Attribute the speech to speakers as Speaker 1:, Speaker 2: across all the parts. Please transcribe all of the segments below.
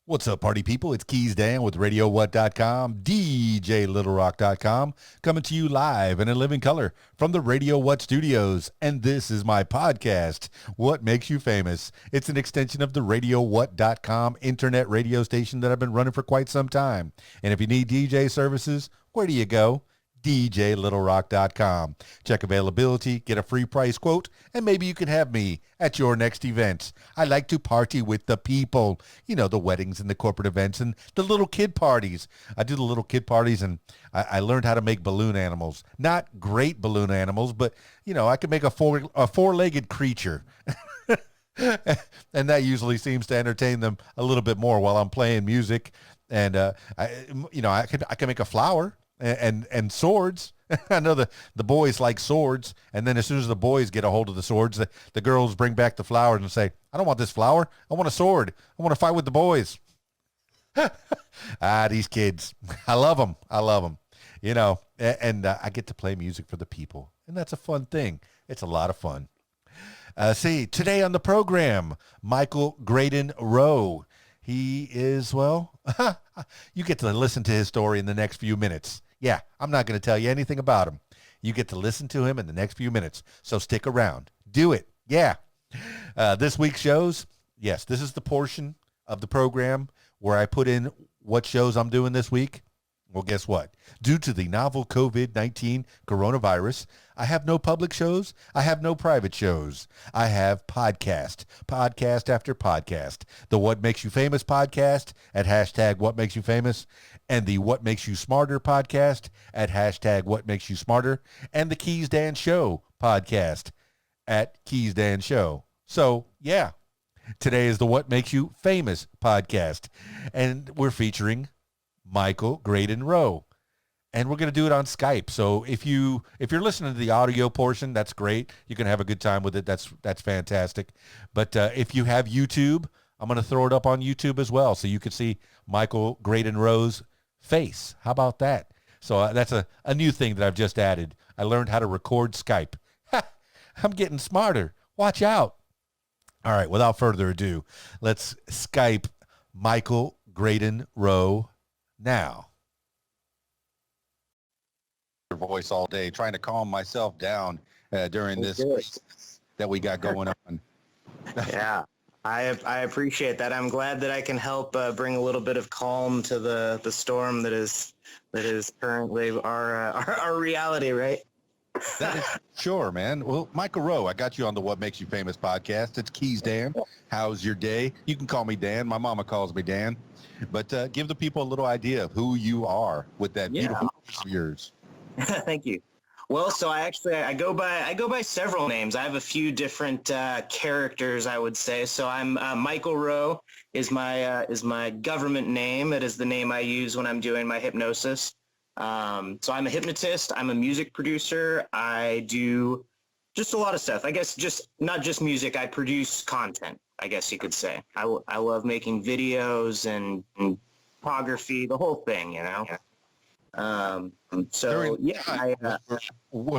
Speaker 1: What's up, party people? It's Keys Dan with RadioWhat.com, DJLittleRock.com, coming to you live and in living color from the Radio What studios. And this is my podcast, What Makes You Famous. It's an extension of the RadioWhat.com internet radio station that I've been running for quite some time. And if you need DJ services, where do you go? DJLittleRock.com. Check availability, get a free price quote, and maybe you can have me at your next event. I like to party with the people. You know, the weddings and the corporate events and the little kid parties. I do the little kid parties, and I learned how to make balloon animals. Not great balloon animals, but, you know, I can make a four-legged creature. And that usually seems to entertain them a little bit more while I'm playing music. And, I can make a flower. And swords. I know the boys like swords, and then as soon as the boys get a hold of the swords, the girls bring back the flowers and say, I don't want this flower. I want a sword. I want to fight with the boys. These kids. I love them. You know, and I get to play music for the people, and that's a fun thing. It's a lot of fun. Today on the program, Michael Graydon Rowe. He is, well, you get to listen to his story in the next few minutes. Yeah, I'm not going to tell you anything about him. You get to listen to him in the next few minutes. So stick around. Do it. Yeah. This week's shows, yes, this is the portion of the program where I put in what shows I'm doing this week. Well, guess what? Due to the novel COVID-19 coronavirus, I have no public shows. I have no private shows. I have podcast after podcast. The What Makes You Famous podcast at hashtag What Makes You Famous, and the What Makes You Smarter podcast at hashtag What Makes You Smarter, and the Keys Dan Show podcast at Keys Dan Show. So, yeah, today is the What Makes You Famous podcast, and we're featuring Michael Graydon Rowe. And we're going to do it on Skype. So if you're listening to the audio portion, that's great. You can have a good time with it. That's fantastic. But if you have YouTube, I'm going to throw it up on YouTube as well, so you can see Michael Graydon Rowe's face. How about that? So that's a new thing that I've just added. I learned how to record Skype. I'm getting smarter. Watch out. All right, without further ado, let's Skype Michael Graydon Rowe now. Voice all day, trying to calm myself down during this that we got going on.
Speaker 2: Yeah, I appreciate that. I'm glad that I can help bring a little bit of calm to the storm that is currently our reality, right?
Speaker 1: That is sure, man. Well, Michael Rowe, I got you on the What Makes You Famous podcast. It's Keys Dan. How's your day? You can call me Dan. My mama calls me Dan. But give the people a little idea of who you are with that beautiful voice of yours.
Speaker 2: Thank you. Well, so I go by several names. I have a few different characters, I would say. So I'm Michael Rowe is my government name. It is the name I use when I'm doing my hypnosis. So I'm a hypnotist. I'm a music producer. I do just a lot of stuff. I guess just not just music. I produce content, I guess you could say. I love making videos and photography, the whole thing, you know.
Speaker 1: When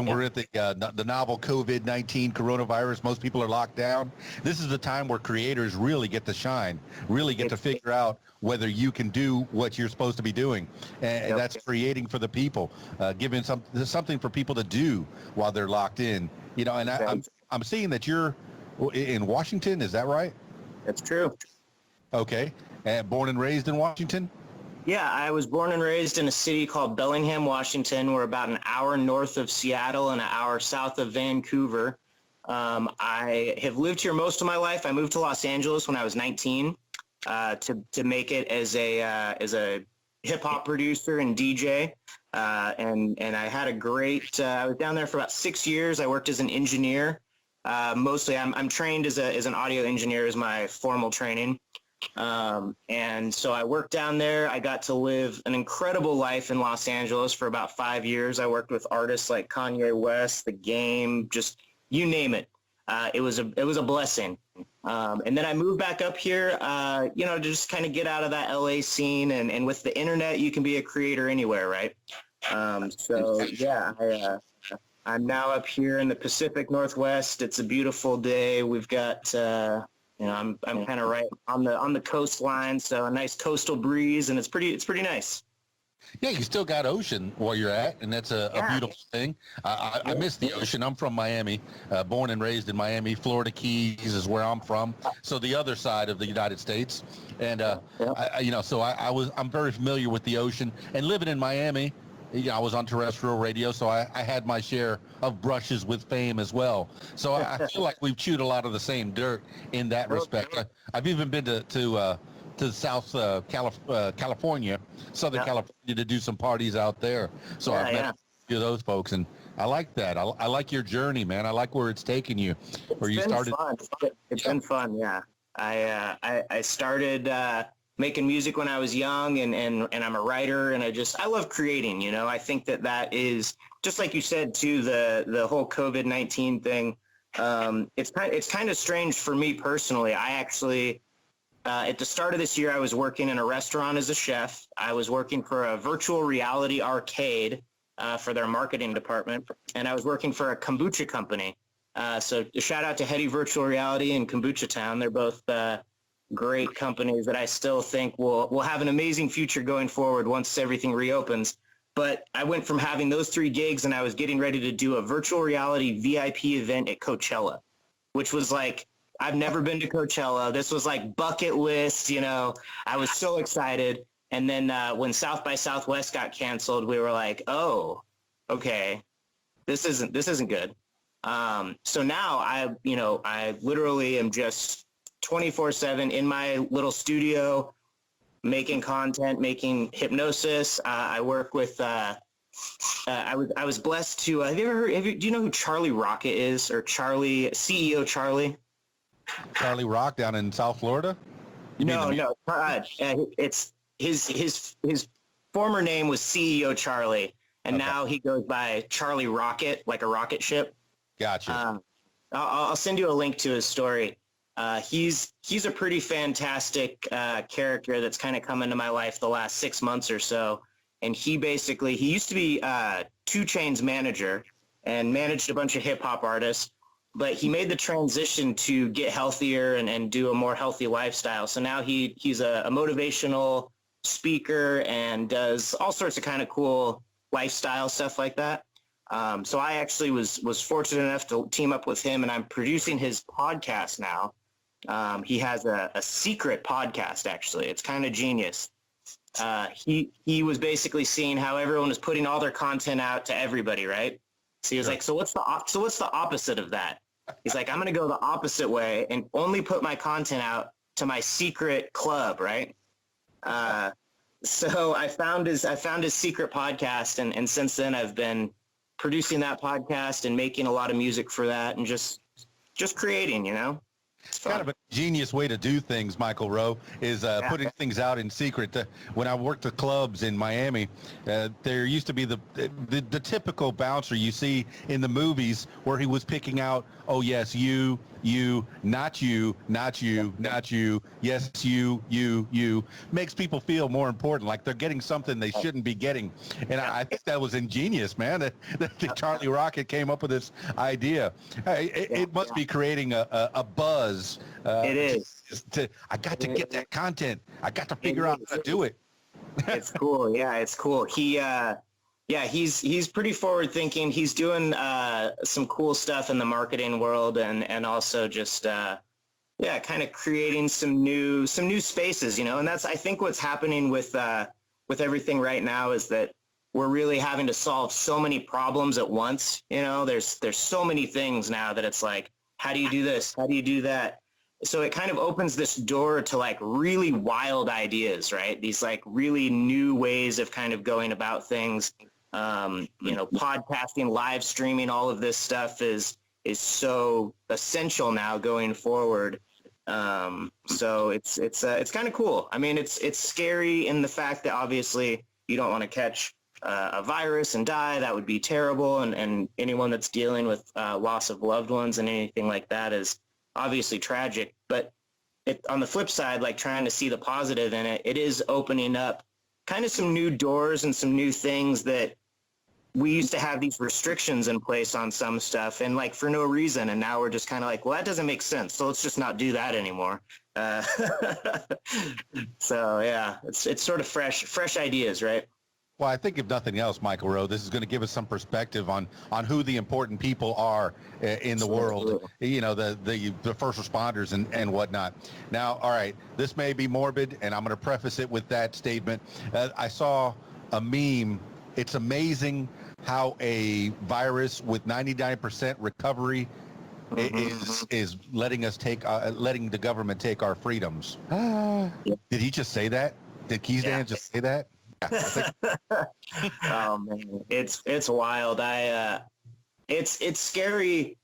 Speaker 1: we're at the novel COVID-19 coronavirus, most people are locked down. This is the time where creators really get to shine, really get to figure out whether you can do what you're supposed to be doing, and that's creating for the people, giving something for people to do while they're locked in. You know, and I'm seeing that you're in Washington. Is that right?
Speaker 2: That's true.
Speaker 1: Okay, born and raised in Washington.
Speaker 2: Yeah, I was born and raised in a city called Bellingham, Washington. We're about an hour north of Seattle and an hour south of Vancouver. I have lived here most of my life. I moved to Los Angeles when I was 19 to make it as a hip hop producer and DJ. And I had a great. I was down there for about 6 years. I worked as an engineer. Mostly, I'm trained as an audio engineer as my formal training. And so I worked down there. I got to live an incredible life in Los Angeles for about 5 years. I worked with artists like Kanye West, The Game, just you name it. It was a blessing. And then I moved back up here, to just kind of get out of that LA scene. And with the internet, you can be a creator anywhere, right? I'm now up here in the Pacific Northwest. It's a beautiful day. We've got You know, I'm kind of right on the coastline, so a nice coastal breeze, and it's pretty nice.
Speaker 3: Yeah, you still got ocean where you're at, and that's a
Speaker 2: Yeah.
Speaker 3: beautiful thing. I miss the ocean. I'm from Miami, born and raised in Miami. Florida Keys is where I'm from, so the other side of the United States. And I'm very familiar with the ocean. And living in Miami, I was on terrestrial radio, so I had my share of brushes with fame as well. So I feel like we've chewed a lot of the same dirt in that respect. I've even been to South California, Southern California, to do some parties out there. So I've met a few of those folks, and I like that. I like your journey, man. I like where it's taken you, where you started.
Speaker 2: Fun. It's been fun, yeah. I started making music when I was young, and I'm a writer, and I love creating. You know, I think that is just like you said too. The whole COVID-19 thing. It's kind of strange for me personally. I actually. At the start of this year, I was working in a restaurant as a chef. I was working for a virtual reality arcade for their marketing department, and I was working for a kombucha company. So a shout out to Heady Virtual Reality and Kombucha Town. They're both great companies that I still think will have an amazing future going forward once everything reopens. But I went from having those 3 gigs, and I was getting ready to do a virtual reality VIP event at Coachella, which was like, I've never been to Coachella. This was like bucket list, you know. I was so excited. And then when South by Southwest got canceled, we were like, oh, okay, this isn't good. So now I literally am just 24/7 in my little studio, making content, making hypnosis. I work with. I was blessed to. Have you ever heard? Do you know who Charlie Rocket is, or Charlie CEO Charlie?
Speaker 3: Charlie Rock down in South Florida?
Speaker 2: No. It's his former name was CEO Charlie, and now he goes by Charlie Rocket, like a rocket ship.
Speaker 3: Gotcha.
Speaker 2: I'll send you a link to his story. He's a pretty fantastic character that's kind of come into my life the last 6 months or so. And he used to be 2 Chainz's manager and managed a bunch of hip hop artists. But he made the transition to get healthier and do a more healthy lifestyle. So now he's a motivational speaker and does all sorts of kind of cool lifestyle stuff like that. So I actually was fortunate enough to team up with him, and I'm producing his podcast now. He has a secret podcast, actually. It's kind of genius. He was basically seeing how everyone was putting all their content out to everybody, right? So he was like, so what's the opposite of that? He's like, I'm going to go the opposite way and only put my content out to my secret club, right? So I found his secret podcast, and since then I've been producing that podcast and making a lot of music for that, and just creating, you know.
Speaker 3: It's kind of a genius way to do things, Michael Rowe, is putting things out in secret. When I worked the clubs in Miami, there used to be the typical bouncer you see in the movies where he was picking out, oh, yes, you, not you, not you, not you, yes, you, makes people feel more important, like they're getting something they shouldn't be getting. And I think that was ingenious, man, that Charlie Rocket came up with this idea. It must be creating a buzz.
Speaker 2: It is.
Speaker 3: I got to get that content. I got to figure out how to do it.
Speaker 2: It's cool. Yeah, it's cool. He's pretty forward thinking. He's doing some cool stuff in the marketing world, and also just kind of creating some new spaces, you know. And that's, I think, what's happening with everything right now is that we're really having to solve so many problems at once. You know, there's so many things now that it's like, how do you do this? How do you do that? So it kind of opens this door to like really wild ideas, right? These like really new ways of kind of going about things. Podcasting, live streaming, all of this stuff is so essential now going forward. So it's kind of cool. I mean, it's scary in the fact that obviously you don't want to catch a virus and die. That would be terrible. And anyone that's dealing with loss of loved ones and anything like that is obviously tragic. But on the flip side, like trying to see the positive in it, it is opening up kind of some new doors and some new things that we used to have these restrictions in place on some stuff and like for no reason. And now we're just kind of like, well, that doesn't make sense. So let's just not do that anymore. Uh, so yeah, it's sort of fresh ideas, right?
Speaker 3: Well, I think if nothing else, Michael Rowe, this is going to give us some perspective on who the important people are in the world. You know, the first responders and whatnot. Now, all right, this may be morbid, and I'm going to preface it with that statement. I saw a meme. It's amazing how a virus with 99% recovery is letting us letting the government take our freedoms. Did he just say that? Did Keys Dan just say that?
Speaker 2: Oh man, it's wild. It's scary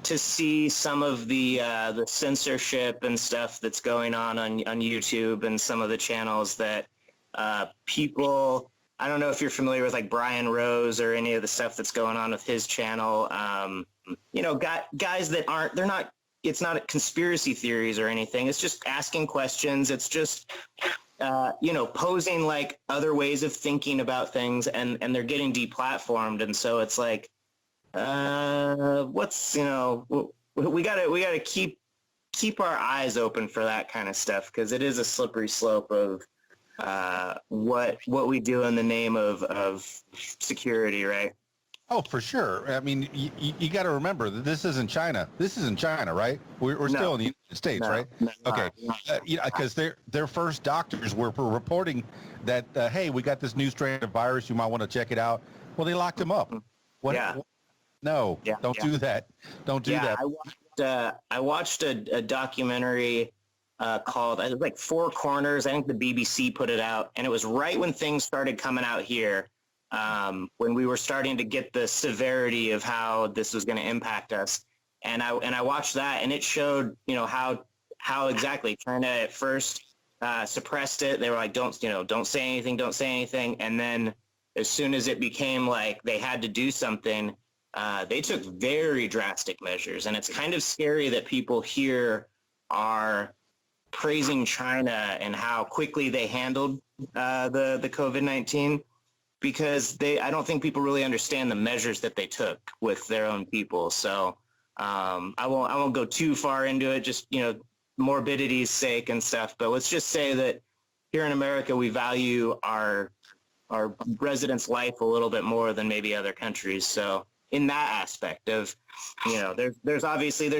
Speaker 2: to see some of the censorship and stuff that's going on YouTube and some of the channels that people. I don't know if you're familiar with like Brian Rose or any of the stuff that's going on with his channel. You know, guys that they're not. It's not conspiracy theories or anything. It's just asking questions. It's just you know, posing like other ways of thinking about things, and they're getting deplatformed. And so it's like, what's, you know, we gotta keep our eyes open for that kind of stuff, because it is a slippery slope of what we do in the name of security, right?
Speaker 3: Oh, for sure. I mean, you got to remember that this isn't China. This isn't China, right? We're still in the United States, right? Okay. You know, because their first doctors were reporting that, hey, we got this new strain of virus. You might want to check it out. Well, they locked them up. No, don't do that. Don't do that.
Speaker 2: I watched a documentary called, it was like Four Corners. I think the BBC put it out, and it was right when things started coming out here. When we were starting to get the severity of how this was going to impact us. And I watched that, and it showed, you know, how exactly China at first suppressed it. They were like, don't say anything. And then as soon as it became like they had to do something, they took very drastic measures. And it's kind of scary that people here are praising China and how quickly they handled the COVID-19. Because I don't think people really understand the measures that they took with their own people. So I won't go too far into it, just, you know, morbidity's sake and stuff. But let's just say that here in America, we value our residents' life a little bit more than maybe other countries. So in that aspect of, you know, there's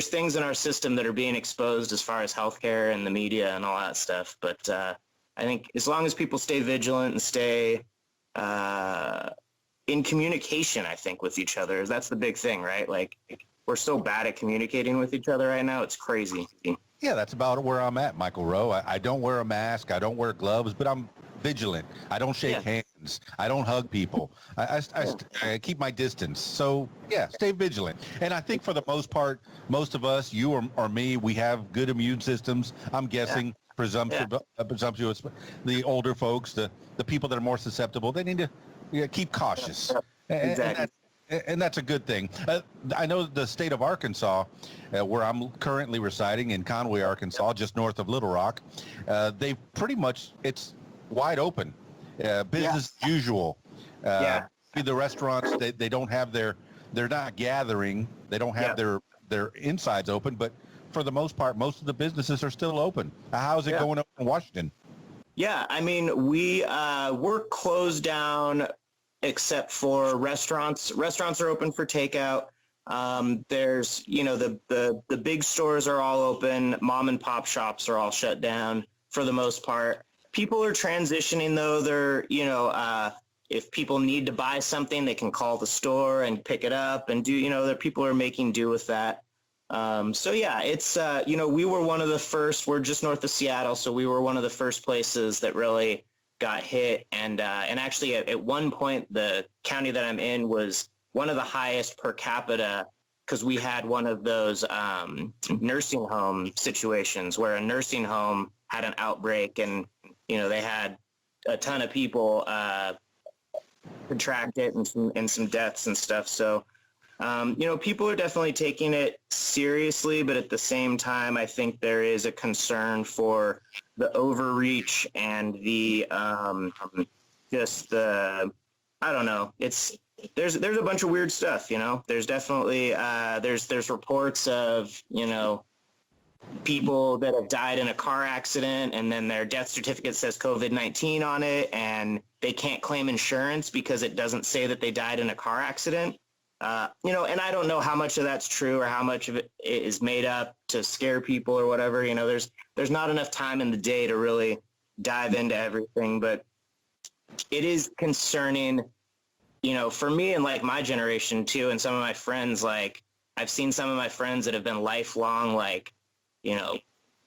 Speaker 2: things in our system that are being exposed as far as healthcare and the media and all that stuff. But I think as long as people stay vigilant and stay in communication, I think, with each other, that's the big thing, right? Like, we're so bad at communicating with each other right now. It's crazy.
Speaker 3: Yeah, that's about where I'm at, Michael Rowe. I don't wear a mask. I don't wear gloves, but I'm vigilant. I don't shake hands. I don't hug people. I keep my distance. So, yeah, stay vigilant. And I think for the most part, most of us, you or me, we have good immune systems. I'm guessing presumptuous. The older folks, the people that are more susceptible, they need to keep cautious.
Speaker 2: Exactly.
Speaker 3: And that's a good thing. I know the state of Arkansas, where I'm currently residing in Conway, Arkansas, just north of Little Rock, they pretty much, it's wide open. Business as usual. The restaurants, they don't have they're not gathering. They don't have their insides open, but for the most part, most of the businesses are still open. How's it going up in Washington?
Speaker 2: Yeah, I mean, we're closed down except for restaurants. Restaurants are open for takeout. There's, you know, the big stores are all open. Mom and pop shops are all shut down for the most part. People are transitioning, though. They're, you know, if people need to buy something, they can call the store and pick it up and do, you know, people are making do with that. So yeah, it's, you know, we were one of the first, we're just north of Seattle. So we were one of the first places that really got hit. And actually at one point, the county that I'm in was one of the highest per capita, because we had one of those nursing home situations where a nursing home had an outbreak, and, you know, they had a ton of people contract it and some deaths and stuff. So, you know, people are definitely taking it seriously, but at the same time, I think there is a concern for the overreach and the, just the, I don't know. It's there's a bunch of weird stuff, you know. There's definitely there's reports of, you know, people that have died in a car accident and then their death certificate says COVID-19 on it and they can't claim insurance because it doesn't say that they died in a car accident. You know, and I don't know how much of that's true or how much of it is made up to scare people or whatever. You know, there's not enough time in the day to really dive into everything, but it is concerning, you know, for me and like my generation too, and some of my friends. Like, I've seen some of my friends that have been lifelong, like, you know,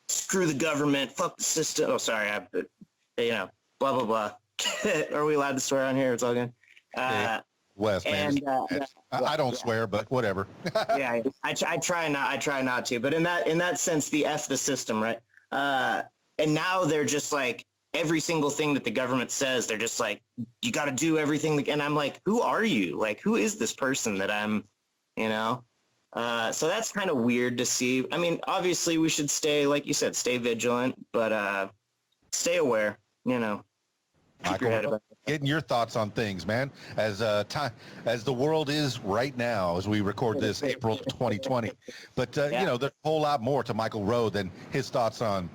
Speaker 2: screw the government, fuck the system. Oh, sorry, you know, blah blah blah. Are we allowed to swear on here? It's all good.
Speaker 1: Wes, man, I don't swear, but whatever.
Speaker 2: Yeah, I try not to. But in that sense, the F the system, right? And now they're just like, every single thing that the government says, they're just like, you got to do everything. And I'm like, who are you? Like, who is this person that I'm, you know? So that's kind of weird to see. I mean, obviously we should stay, like you said, stay vigilant, but stay aware, you know. Keep your head
Speaker 1: Michael,
Speaker 2: about it.
Speaker 1: getting your thoughts on things, man. As the world is right now, as we record this, April of 2020. But
Speaker 2: Yeah.
Speaker 1: you know, there's a whole lot more to Michael Rowe than his thoughts on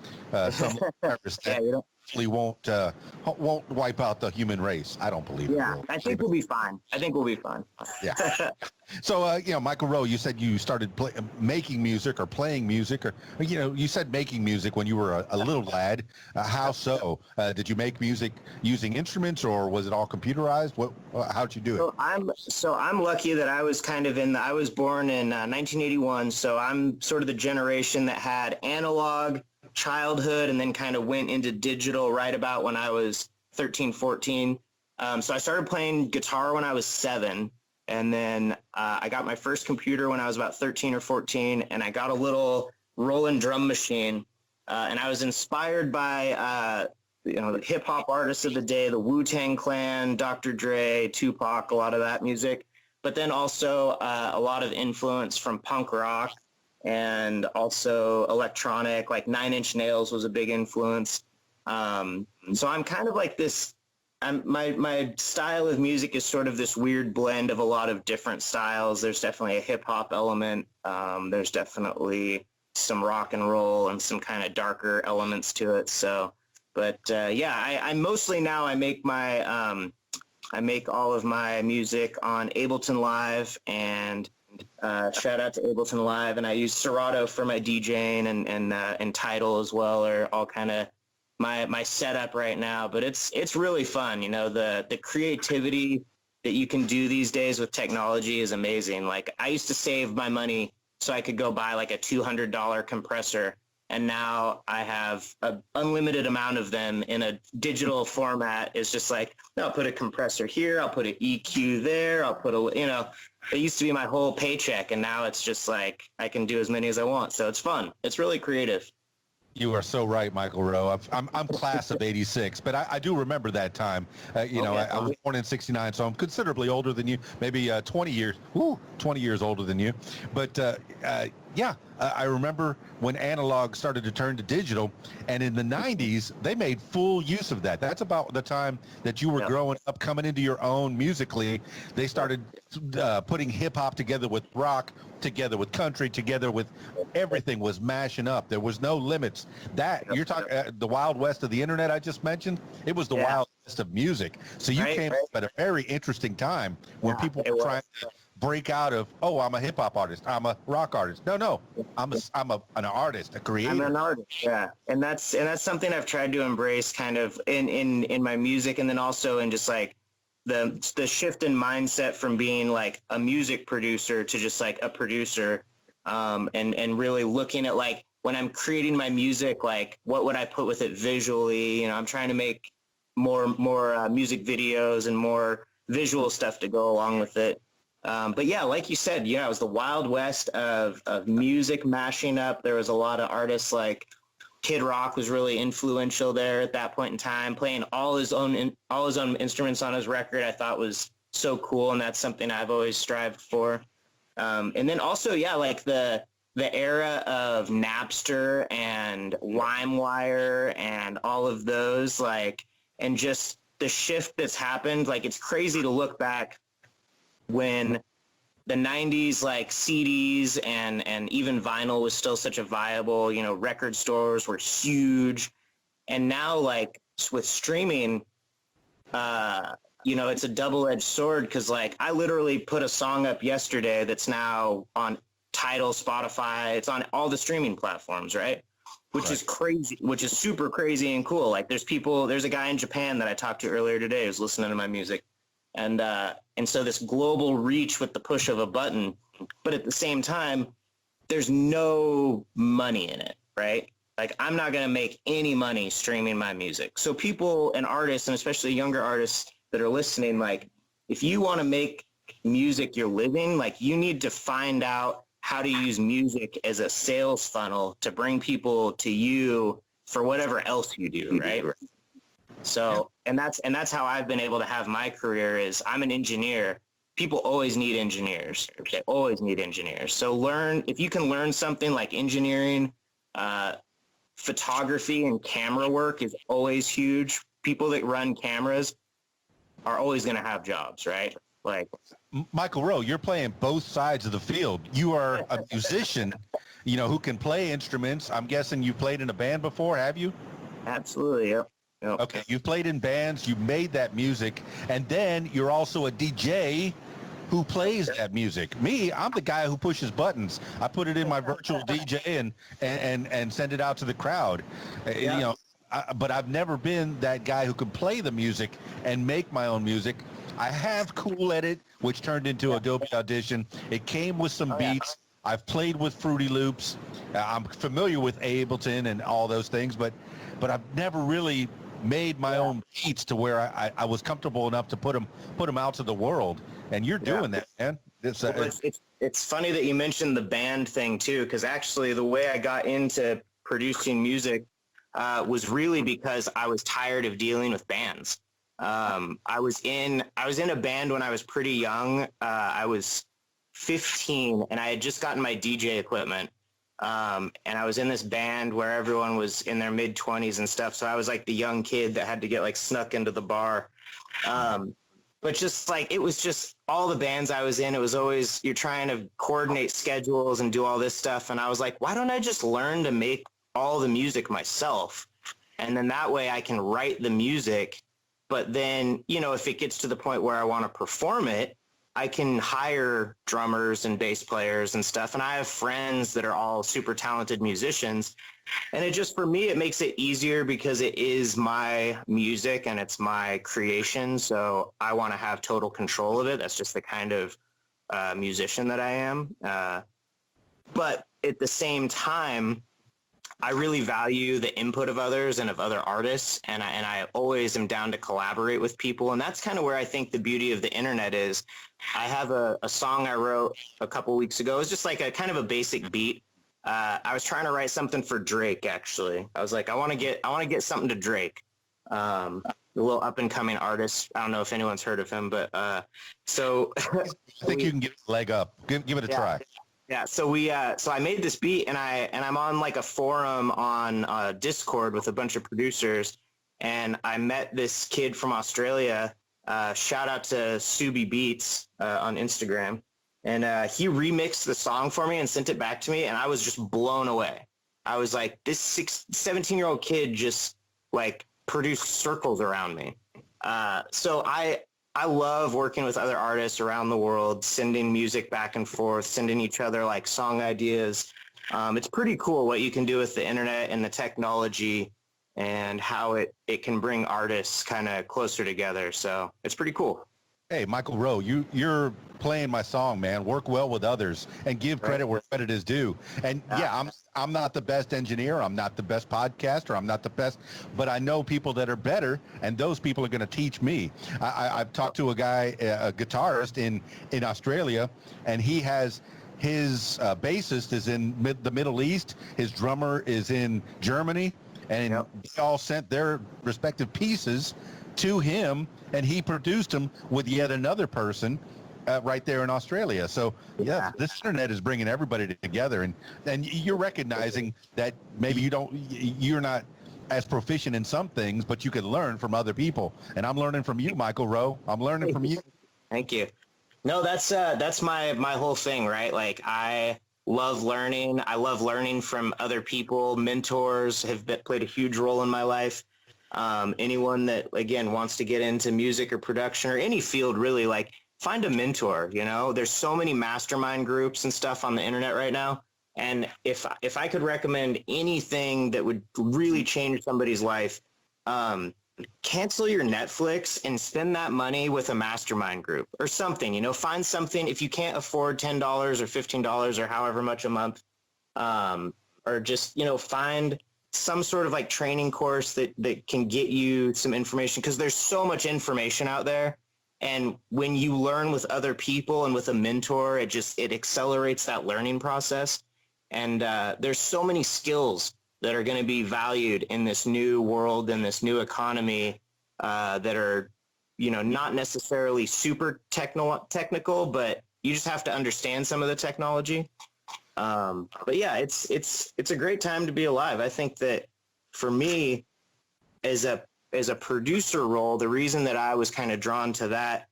Speaker 1: some virus that
Speaker 2: you know.
Speaker 1: actually won't wipe out the human race. I don't believe it
Speaker 2: Yeah,
Speaker 1: will.
Speaker 2: I think we'll be fine.
Speaker 1: Yeah. So, you know, Michael Rowe, you said you started making music or playing music, or, you know, you said making music when you were a little lad. How so? Did you make music using instruments, or was it all computerized? How'd you do it?
Speaker 2: So I'm lucky that I was kind of I was born in 1981, so I'm sort of the generation that had analog childhood and then kind of went into digital right about when I was 13, 14. So I started playing guitar when I was 7. And then I got my first computer when I was about 13 or 14, and I got a little Roland drum machine. And I was inspired by, you know, the hip hop artists of the day, the Wu-Tang Clan, Dr. Dre, Tupac, a lot of that music. But then also a lot of influence from punk rock and also electronic, like Nine Inch Nails was a big influence. So I'm kind of like this. My style of music is sort of this weird blend of a lot of different styles. There's definitely a hip hop element. There's definitely some rock and roll and some kind of darker elements to it. So, but yeah, I mostly now I make all of my music on Ableton Live, and shout out to Ableton Live. And I use Serato for my DJing and Tidal as well, are all kind of my setup right now. But it's really fun. You know, the creativity that you can do these days with technology is amazing. Like, I used to save my money so I could go buy like a $200 compressor, and now I have an unlimited amount of them in a digital format. It's just like, no, I'll put a compressor here, I'll put an EQ there, I'll put a, you know, it used to be my whole paycheck, and now it's just like I can do as many as I want. So it's fun. It's really creative.
Speaker 1: You are so right, Michael Rowe. I'm class of '86, but I do remember that time. You know, I was born in '69, so I'm considerably older than you, maybe 20 years. 20 years older than you. But yeah, I remember when analog started to turn to digital, and in the '90s they made full use of that. That's about the time that you were growing up, coming into your own musically. They started putting hip hop together with rock, together with country, together with everything was mashing up. There was no limits. That you're talking the Wild West of the internet I just mentioned. It was the Wild West of music. So you came up at a very interesting time when people were trying to break out of, oh, I'm a hip hop artist, I'm a rock artist. No, I'm an artist, a creator.
Speaker 2: I'm an artist, yeah, and that's something I've tried to embrace, kind of in my music, and then also in just like the shift in mindset from being like a music producer to just like a producer, and really looking at like when I'm creating my music, like what would I put with it visually? You know, I'm trying to make more music videos and more visual stuff to go along with it. But yeah, like you said, yeah, it was the Wild West of music mashing up. There was a lot of artists like Kid Rock was really influential there at that point in time, playing all his own instruments on his record. I thought was so cool, and that's something I've always strived for. And then also, yeah, like the era of Napster and LimeWire and all of those, like, and just the shift that's happened. Like, it's crazy to look back when the 90s, like CDs and even vinyl was still such a viable, you know, record stores were huge. And now, like, with streaming, you know, it's a double-edged sword because, like, I literally put a song up yesterday that's now on Tidal, Spotify. It's on all the streaming platforms, right? Which is crazy, which is super crazy and cool. Like, there's a guy in Japan that I talked to earlier today who's listening to my music. And so this global reach with the push of a button, but at the same time, there's no money in it, right? Like, I'm not going to make any money streaming my music. So people and artists, and especially younger artists that are listening, like, if you want to make music your living, like, you need to find out how to use music as a sales funnel to bring people to you for whatever else you do, right? So, and that's how I've been able to have my career. Is I'm an engineer. People always need engineers. They always need engineers. So if you can learn something like engineering, photography and camera work is always huge. People that run cameras are always going to have jobs, right? Like,
Speaker 1: Michael Rowe, you're playing both sides of the field. You are a musician, you know, who can play instruments. I'm guessing you played in a band before, have you?
Speaker 2: Absolutely, yep.
Speaker 1: Okay, you've played in bands, you made that music, and then you're also a DJ who plays that music. Me, I'm the guy who pushes buttons. I put it in my virtual DJ and send it out to the crowd. You know, but I've never been that guy who can play the music and make my own music. I have Cool Edit, which turned into Adobe Audition. It came with some beats. I've played with Fruity Loops. I'm familiar with Ableton and all those things, but I've never really made my own beats to where I was comfortable enough to put them out to the world. And you're doing that, man.
Speaker 2: It's funny that you mentioned the band thing too, because actually the way I got into producing music was really because I was tired of dealing with bands. I was in a band when I was pretty young. I was 15 and I had just gotten my DJ equipment. And I was in this band where everyone was in their mid 20s and stuff. So I was like the young kid that had to get like snuck into the bar. But just like, it was just all the bands I was in, it was always, you're trying to coordinate schedules and do all this stuff. And I was like, why don't I just learn to make all the music myself? And then that way I can write the music. But then, you know, if it gets to the point where I want to perform it, I can hire drummers and bass players and stuff. And I have friends that are all super talented musicians. And it just, for me, it makes it easier because it is my music and it's my creation. So I want to have total control of it. That's just the kind of musician that I am. But at the same time, I really value the input of others and of other artists, and I always am down to collaborate with people, and that's kind of where I think the beauty of the internet is. I have a song I wrote a couple weeks ago. It was just like a kind of a basic beat. I was trying to write something for Drake, actually. I was like, I want to get something to Drake, a little up and coming artist. I don't know if anyone's heard of him, but so
Speaker 1: I think you can get a leg up. Give it a try.
Speaker 2: Yeah, so I made this beat and I'm on like a forum on Discord with a bunch of producers, and I met this kid from Australia. Shout out to Subi Beats on Instagram, and he remixed the song for me and sent it back to me, and I was just blown away. I was like, this 17-year-old kid just like produced circles around me. So I love working with other artists around the world, sending music back and forth, sending each other like song ideas. It's pretty cool what you can do with the internet and the technology and how it can bring artists kind of closer together. So it's pretty cool.
Speaker 1: Hey, Michael Rowe, you're playing my song, man. Work well with others and give credit where credit is due. And yeah, I'm not the best engineer. I'm not the best podcaster. I'm not the best, but I know people that are better, and those people are going to teach me. I've talked to a guy, a guitarist in Australia, and he has his bassist is in the Middle East. His drummer is in Germany, and they all sent their respective pieces to him, and he produced them with yet another person right there in Australia. So yeah, this internet is bringing everybody together, and you're recognizing that maybe you're not as proficient in some things, but you can learn from other people. And I'm learning from you, Michael Rowe. I'm learning from you.
Speaker 2: Thank you. No, that's my whole thing, right? Like I love learning. I love learning from other people. Mentors have played a huge role in my life. Anyone that again wants to get into music or production or any field, really, like find a mentor. You know, there's so many mastermind groups and stuff on the internet right now. And if I could recommend anything that would really change somebody's life, cancel your Netflix and spend that money with a mastermind group or something. You know, find something. If you can't afford $10 or $15 or however much a month, or just, you know, find some sort of like training course that can get you some information, because there's so much information out there. And when you learn with other people and with a mentor, it accelerates that learning process. And there's so many skills that are going to be valued in this new world and this new economy, that are, you know, not necessarily super technical, but you just have to understand some of the technology. But yeah, it's a great time to be alive. I think that for me, as a producer role, the reason that I was kind of drawn to that,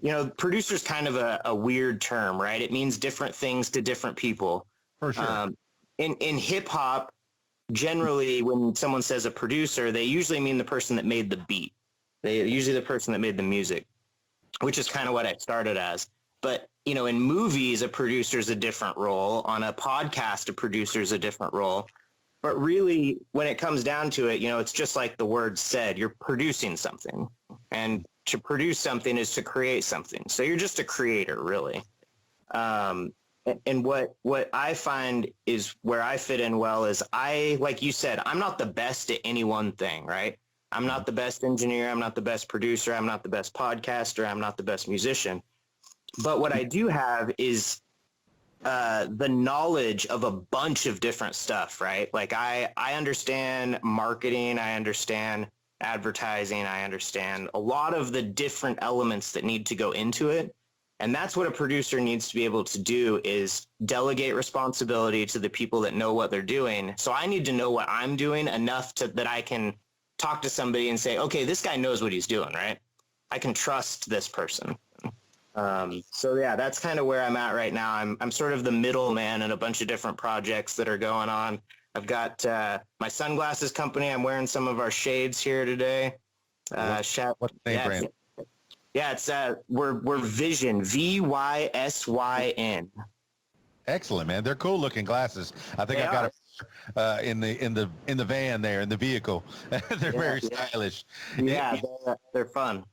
Speaker 2: you know, producer is kind of a weird term, right? It means different things to different people.
Speaker 1: For sure.
Speaker 2: In hip hop, generally, when someone says a producer, they usually mean the person that made the beat. They usually the person that made the music, which is kind of what I started as. But, you know, in movies, a producer is a different role. On a podcast, a producer is a different role. But really, when it comes down to it, you know, it's just like the word said, you're producing something. And to produce something is to create something. So you're just a creator, really. And what I find is where I fit in well is like you said, I'm not the best at any one thing, right? I'm not the best engineer. I'm not the best producer. I'm not the best podcaster. I'm not the best musician. But what I do have is the knowledge of a bunch of different stuff, right? Like I understand marketing. I understand advertising. I understand a lot of the different elements that need to go into it. And that's what a producer needs to be able to do, is delegate responsibility to the people that know what they're doing. So I need to know what I'm doing enough that I can talk to somebody and say, okay, this guy knows what he's doing, right? I can trust this person. So yeah, that's kind of where I'm at right now. I'm sort of the middleman in a bunch of different projects that are going on. I've got my sunglasses company. I'm wearing some of our shades here today.
Speaker 1: What's the name brand?
Speaker 2: Yeah, it's we're Vision, VYSYN.
Speaker 1: Excellent, man. They're cool looking glasses. I think I got it in the van there, in the vehicle. They're very stylish.
Speaker 2: Yeah, they're fun.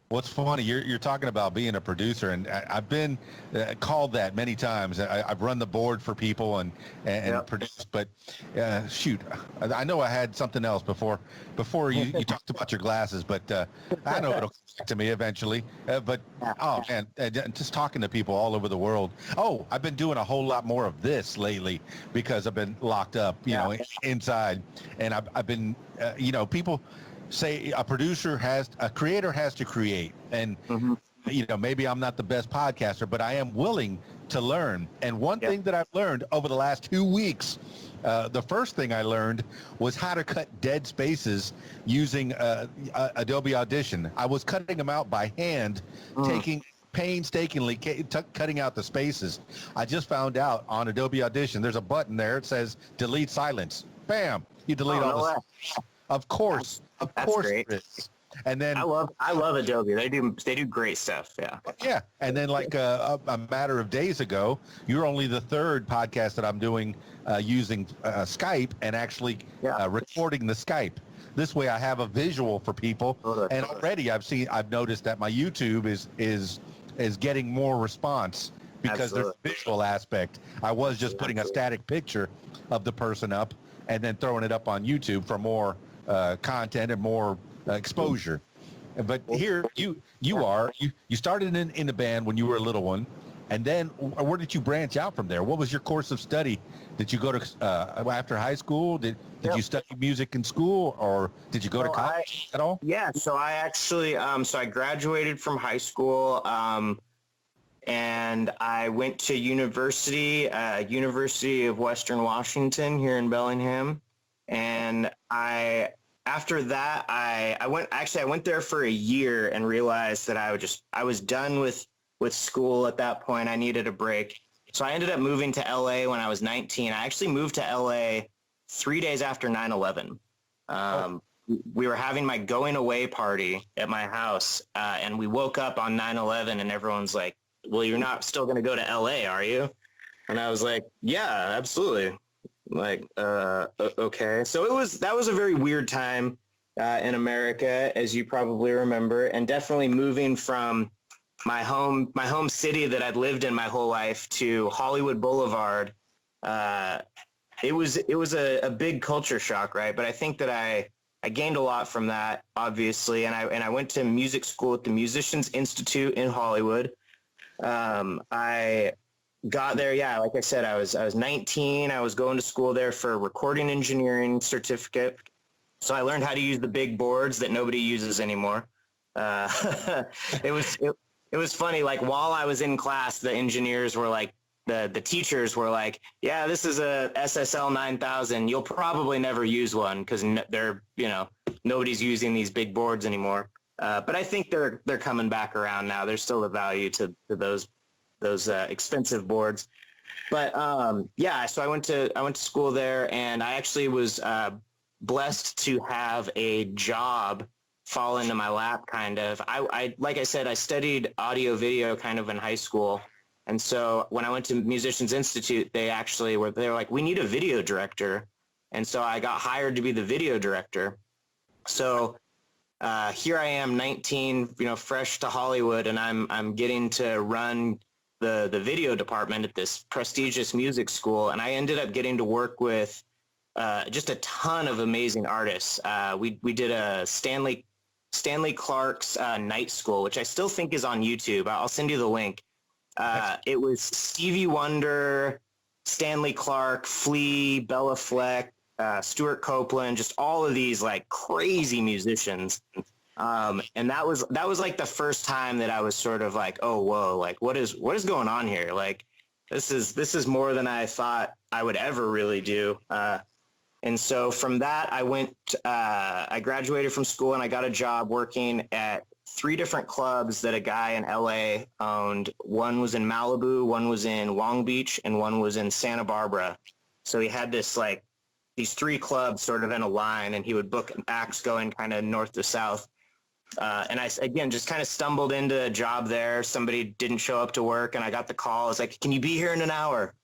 Speaker 1: What's funny, you're talking about being a producer, and I've been called that many times. I've run the board for people and produced, but shoot, I know I had something else before you talked about your glasses, but I know it'll come back to me eventually. Oh man, just talking to people all over the world. Oh, I've been doing a whole lot more of this lately because I've been locked up, you know, inside, and I've been, you know, people say a creator has to create. And, you know, maybe I'm not the best podcaster, but I am willing to learn. And one thing that I've learned over the last 2 weeks, the first thing I learned was how to cut dead spaces using Adobe Audition. I was cutting them out by hand, taking painstakingly cutting out the spaces. I just found out on Adobe Audition, there's a button there. It says delete silence. Bam. You delete all the Of course.
Speaker 2: That's great.
Speaker 1: It is. And then
Speaker 2: I love Adobe. They do great stuff. Yeah.
Speaker 1: Yeah. And then like a matter of days ago, you're only the third podcast that I'm doing using Skype and actually recording the Skype. This way I have a visual for people. And already I've noticed that my YouTube is getting more response because there's a visual aspect. I was just putting a static picture of the person up and then throwing it up on YouTube for more content and more exposure. But here you started in a band when you were a little one, and then where did you branch out from there? What was your course of study? Did you go to after high school? Did you study music in school, or did you go to college at all?
Speaker 2: Yeah, so I actually so I graduated from high school, and I went to University of Western Washington here in Bellingham. And I after that, I went there for a year and realized that I was done with school at that point. I needed a break. So I ended up moving to LA when I was 19. I actually moved to LA 3 days after 9/11. We were having my going away party at my house, and we woke up on 9/11 and everyone's like, well, you're not still going to go to LA, are you? And I was like, yeah, absolutely. Like, okay. So that was a very weird time in America, as you probably remember, and definitely moving from my home city that I'd lived in my whole life to Hollywood Boulevard. It was a big culture shock, right? But I think that I gained a lot from that, obviously, and I went to music school at the Musicians Institute in Hollywood. I got there, yeah, like I said, I was 19. I was going to school there for a recording engineering certificate. So I learned how to use the big boards that nobody uses anymore. It was funny. Like while I was in class, the engineers were like, the teachers were like, yeah, this is a SSL 9000. You'll probably never use one because they're, nobody's using these big boards anymore. But I think they're coming back around now. There's still a value to those expensive boards. But yeah, so I went to school there, and I actually was blessed to have a job fall into my lap, kind of. I like I said, I studied audio video kind of in high school. And so when I went to Musicians Institute, they were like, we need a video director. And so I got hired to be the video director. So here I am, 19, fresh to Hollywood, and I'm getting to run the video department at this prestigious music school. And I ended up getting to work with just a ton of amazing artists. We did a Stanley Clark's night school, which I still think is on YouTube. I'll send you the link. It was Stevie Wonder, Stanley Clark, Flea, Bella Fleck, Stuart Copeland, just all of these like crazy musicians. And that was like the first time that I was sort of like, oh, whoa, like what is going on here? Like this is more than I thought I would ever really do. And so from that, I graduated from school and I got a job working at 3 different clubs that a guy in LA owned. One was in Malibu, one was in Long Beach, and one was in Santa Barbara. So he had these 3 clubs sort of in a line, and he would book acts going kind of north to south. And I, again, just kind of stumbled into a job there. Somebody didn't show up to work, and I got the call. I was like, can you be here in an hour?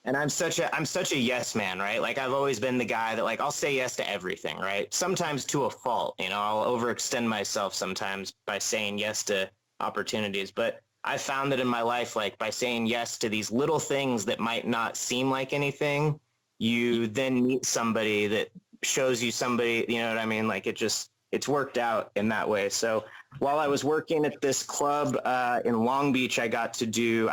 Speaker 2: And I'm such a yes man, right? Like I've always been the guy that like, I'll say yes to everything, right? Sometimes to a fault, I'll overextend myself sometimes by saying yes to opportunities. But I found that in my life, like by saying yes to these little things that might not seem like anything, you then meet somebody that shows you somebody, you know what I mean? Like it's worked out in that way. So while I was working at this club in Long Beach, I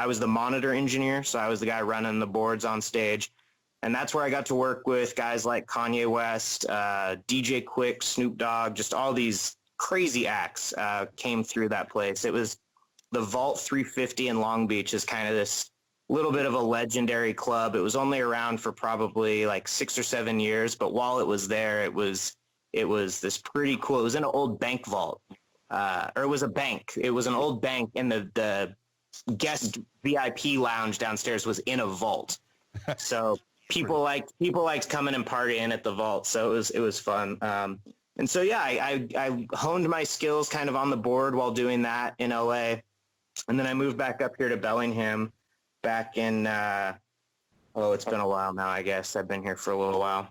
Speaker 2: was the monitor engineer. So I was the guy running the boards on stage. And that's where I got to work with guys like Kanye West, DJ Quick, Snoop Dogg, just all these crazy acts came through that place. It was the Vault 350 in Long Beach is kind of this little bit of a legendary club. It was only around for probably like 6 or 7 years. But while it was there, it was this pretty cool. It was in an old bank vault. Or it was a bank. It was an old bank, and the guest VIP lounge downstairs was in a vault. So people liked coming and partying at the vault. So it was fun. And so yeah, I honed my skills kind of on the board while doing that in LA, and then I moved back up here to Bellingham back in it's been a while now. I guess I've been here for a little while.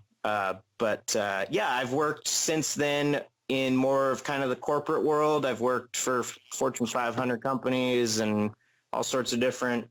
Speaker 2: But yeah, I've worked since then in more of kind of the corporate world. I've worked for Fortune 500 companies and all sorts of different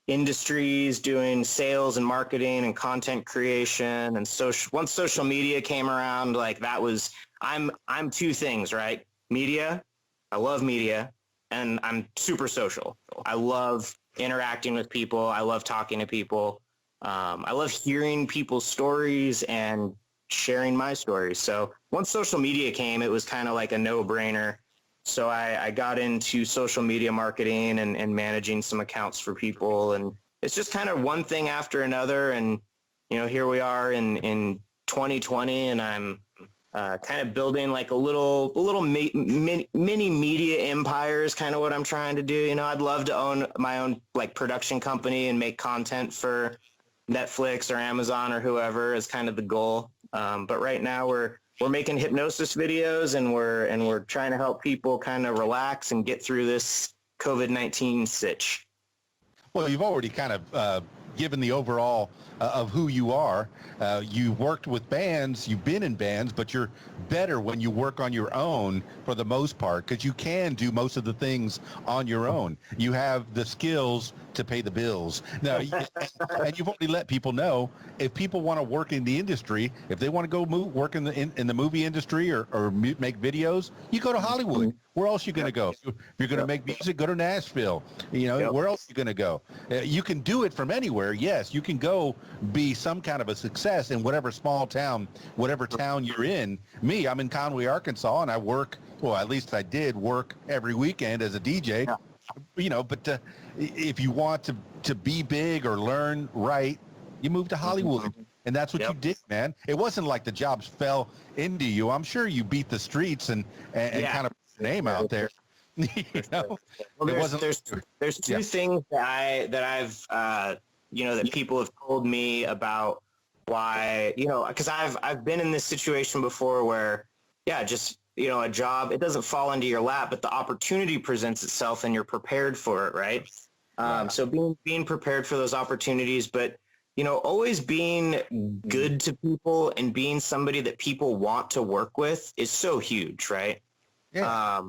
Speaker 2: industries doing sales and marketing and content creation and once social media came around, like that was, I'm 2 things, right? Media. I love media, and I'm super social. I love interacting with people. I love talking to people. I love hearing people's stories and sharing my stories. So once social media came, it was kind of like a no-brainer. So I got into social media marketing and managing some accounts for people. And it's just kind of one thing after another. And, here we are in 2020, and I'm kind of building like a little mini media empire is kind of what I'm trying to do. You know, I'd love to own my own like production company and make content for Netflix or Amazon or whoever is kind of the goal. But right now we're making hypnosis videos, and we're trying to help people kind of relax and get through this COVID-19 sitch.
Speaker 3: Well, you've already kind of given the overall of who you are. You worked with bands, you've been in bands, but you're better when you work on your own for the most part, because you can do most of the things on your own. You have the skills to pay the bills. Now, and you've already let people know, if people want to work in the industry, if they want to go work in the movie industry or make videos, you go to Hollywood. Where else are you going to go? If you're going to make music, go to Nashville. You know, where else are you going to go? You can do it from anywhere. Yes, you can go be some kind of a success in whatever small town, whatever town you're in. Me, I'm in Conway, Arkansas, and I work, well, at least I did work every weekend as a DJ. Yeah. You know, but if you want to be big or learn right, you move to Hollywood. And that's what you did, man. It wasn't like the jobs fell into you. I'm sure you beat the streets and kind of put your name out there. You know?
Speaker 2: Well, there's two things that I've you know, that people have told me about why, you know, because I've been in this situation before where, just, you know, a job, it doesn't fall into your lap, but the opportunity presents itself and you're prepared for it, right? So being prepared for those opportunities, but, you know, always being good to people and being somebody that people want to work with is so huge, right? Yeah.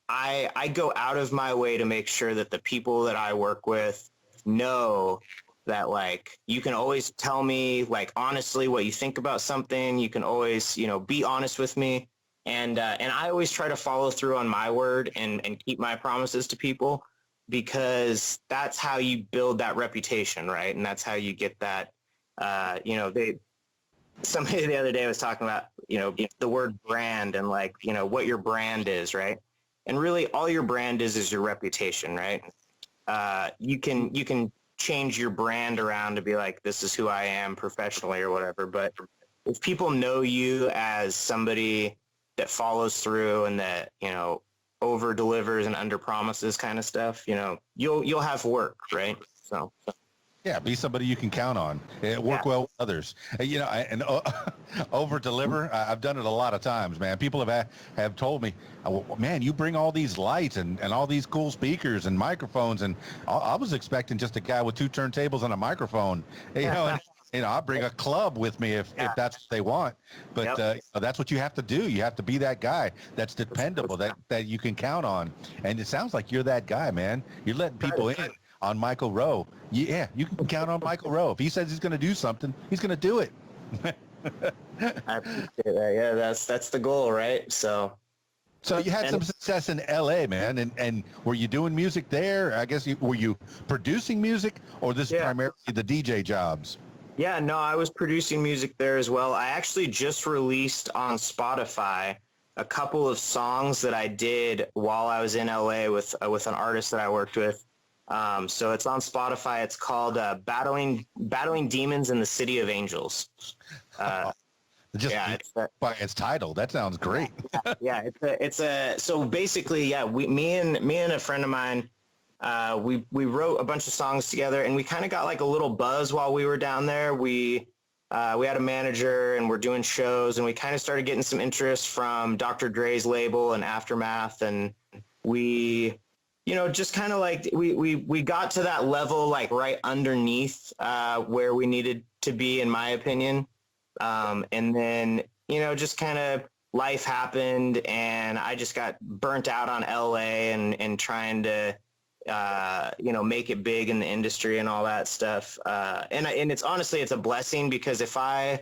Speaker 2: I go out of my way to make sure that the people that I work with know that, like, you can always tell me, like, honestly what you think about something. You can always, you know, be honest with me. And I always try to follow through on my word and keep my promises to people, because that's how you build that reputation, right? And that's how you get that, you know, somebody the other day was talking about, you know, the word brand and, like, you know, what your brand is, right? And really all your brand is your reputation, right? You can change your brand around to be like, this is who I am professionally or whatever. But if people know you as somebody that follows through and that, you know, over delivers and under promises kind of stuff, you know, you'll have work, right? So
Speaker 3: yeah, be somebody you can count on. Work well with others. You know, and over deliver. I've done it a lot of times, man. People have told me, oh, man, you bring all these lights and all these cool speakers and microphones, and I was expecting just a guy with 2 turntables and a microphone. You know. And, you know, I bring a club with me if that's what they want. But that's what you have to do. You have to be that guy that's dependable, that you can count on. And it sounds like you're that guy, man. You're letting people in on Michael Rowe. Yeah, you can count on Michael Rowe. If he says he's going to do something, he's going to do it.
Speaker 2: I appreciate that. Yeah, that's the goal, right? So
Speaker 3: you had some success in L.A., man, and were you doing music there? I guess were you producing music, or this is primarily the DJ jobs?
Speaker 2: Yeah, no, I was producing music there as well. I actually just released on Spotify a couple of songs that I did while I was in LA with an artist that I worked with. So it's on Spotify. It's called Battling Demons in the City of Angels.
Speaker 3: By its title, that sounds great.
Speaker 2: So basically, me and a friend of mine, we wrote a bunch of songs together, and we kind of got like a little buzz while we were down there. We had a manager, and we're doing shows, and we kind of started getting some interest from Dr. Dre's label and Aftermath, and we, you know, just kind of like we got to that level, like right underneath where we needed to be, in my opinion. And then, you know, just kind of life happened, and I just got burnt out on LA and trying to, you know, make it big in the industry and all that stuff. And it's honestly, it's a blessing, because if I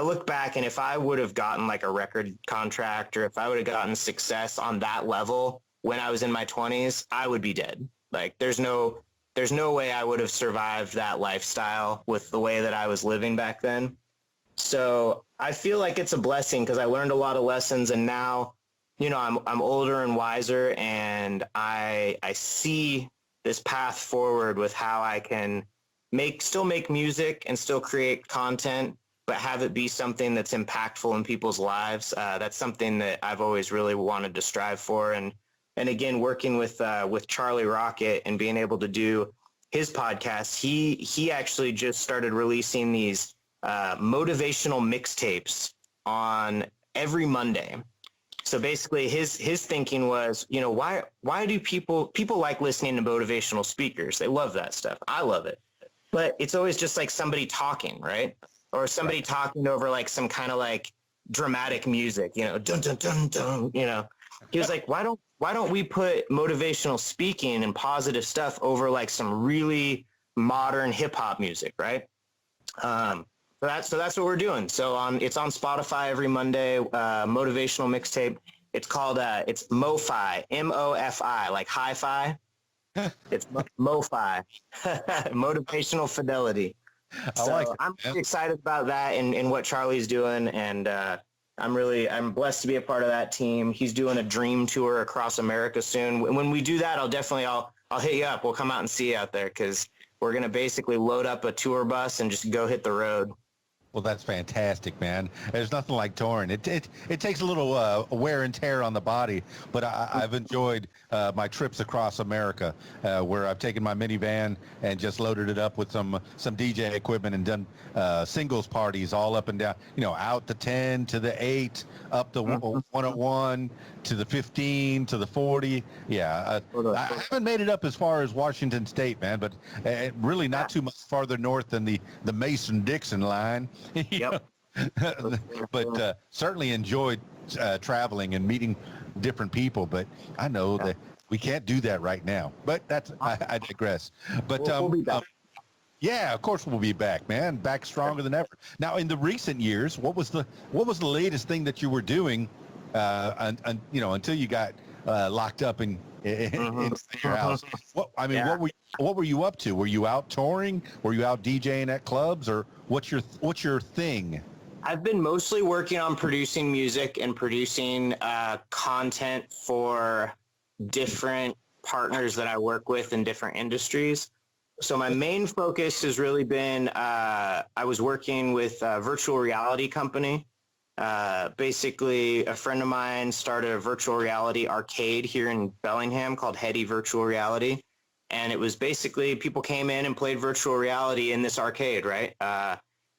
Speaker 2: look back, and if I would have gotten like a record contract, or if I would have gotten success on that level when I was in my 20s, I would be dead. Like there's no way I would have survived that lifestyle with the way that I was living back then. So I feel like it's a blessing, because I learned a lot of lessons, and now, you know, I'm older and wiser, and I see this path forward with how I can still make music and still create content, but have it be something that's impactful in people's lives. That's something that I've always really wanted to strive for. And again, working with Charlie Rocket and being able to do his podcast, he actually just started releasing these motivational mixtapes on every Monday. So basically his thinking was, you know, why do people like listening to motivational speakers? They love that stuff. I love it. But it's always just like somebody talking, right? Or somebody talking over like some kind of like dramatic music, you know, dun dun dun dun, you know. He was like, why don't we put motivational speaking and positive stuff over like some really modern hip hop music, right? So that's what we're doing. So it's on Spotify every Monday, motivational mixtape. It's called it's MoFi, MoFi, like hi-fi. It's MoFi, motivational fidelity. I'm really excited about that and what Charlie's doing, and I'm blessed to be a part of that team. He's doing a dream tour across America soon. When we do that, I'll hit you up. We'll come out and see you out there, because we're gonna basically load up a tour bus and just go hit the road.
Speaker 3: Well, that's fantastic, man. There's nothing like touring. It takes a little wear and tear on the body, but I've enjoyed my trips across America, where I've taken my minivan and just loaded it up with some DJ equipment and done singles parties all up and down, you know, out the 10 to the 8, up the 101 to the 15 to the 40. Yeah, I haven't made it up as far as Washington State, man, but really not too much farther north than the Mason-Dixon line.
Speaker 2: Yep.
Speaker 3: But certainly enjoyed traveling and meeting different people. But I know that we can't do that right now. But I digress. But
Speaker 2: we'll be back.
Speaker 3: Yeah, of course we'll be back, man. Back stronger than ever. Now, in the recent years, what was the latest thing that you were doing? Until you got locked up in your house. What were you up to? Were you out touring? Were you out DJing at clubs, or what's your thing?
Speaker 2: I've been mostly working on producing music and producing content for different partners that I work with in different industries. So my main focus has really been, I was working with a virtual reality company. Basically, a friend of mine started a virtual reality arcade here in Bellingham called Heady Virtual Reality. And it was basically people came in and played virtual reality in this arcade, right?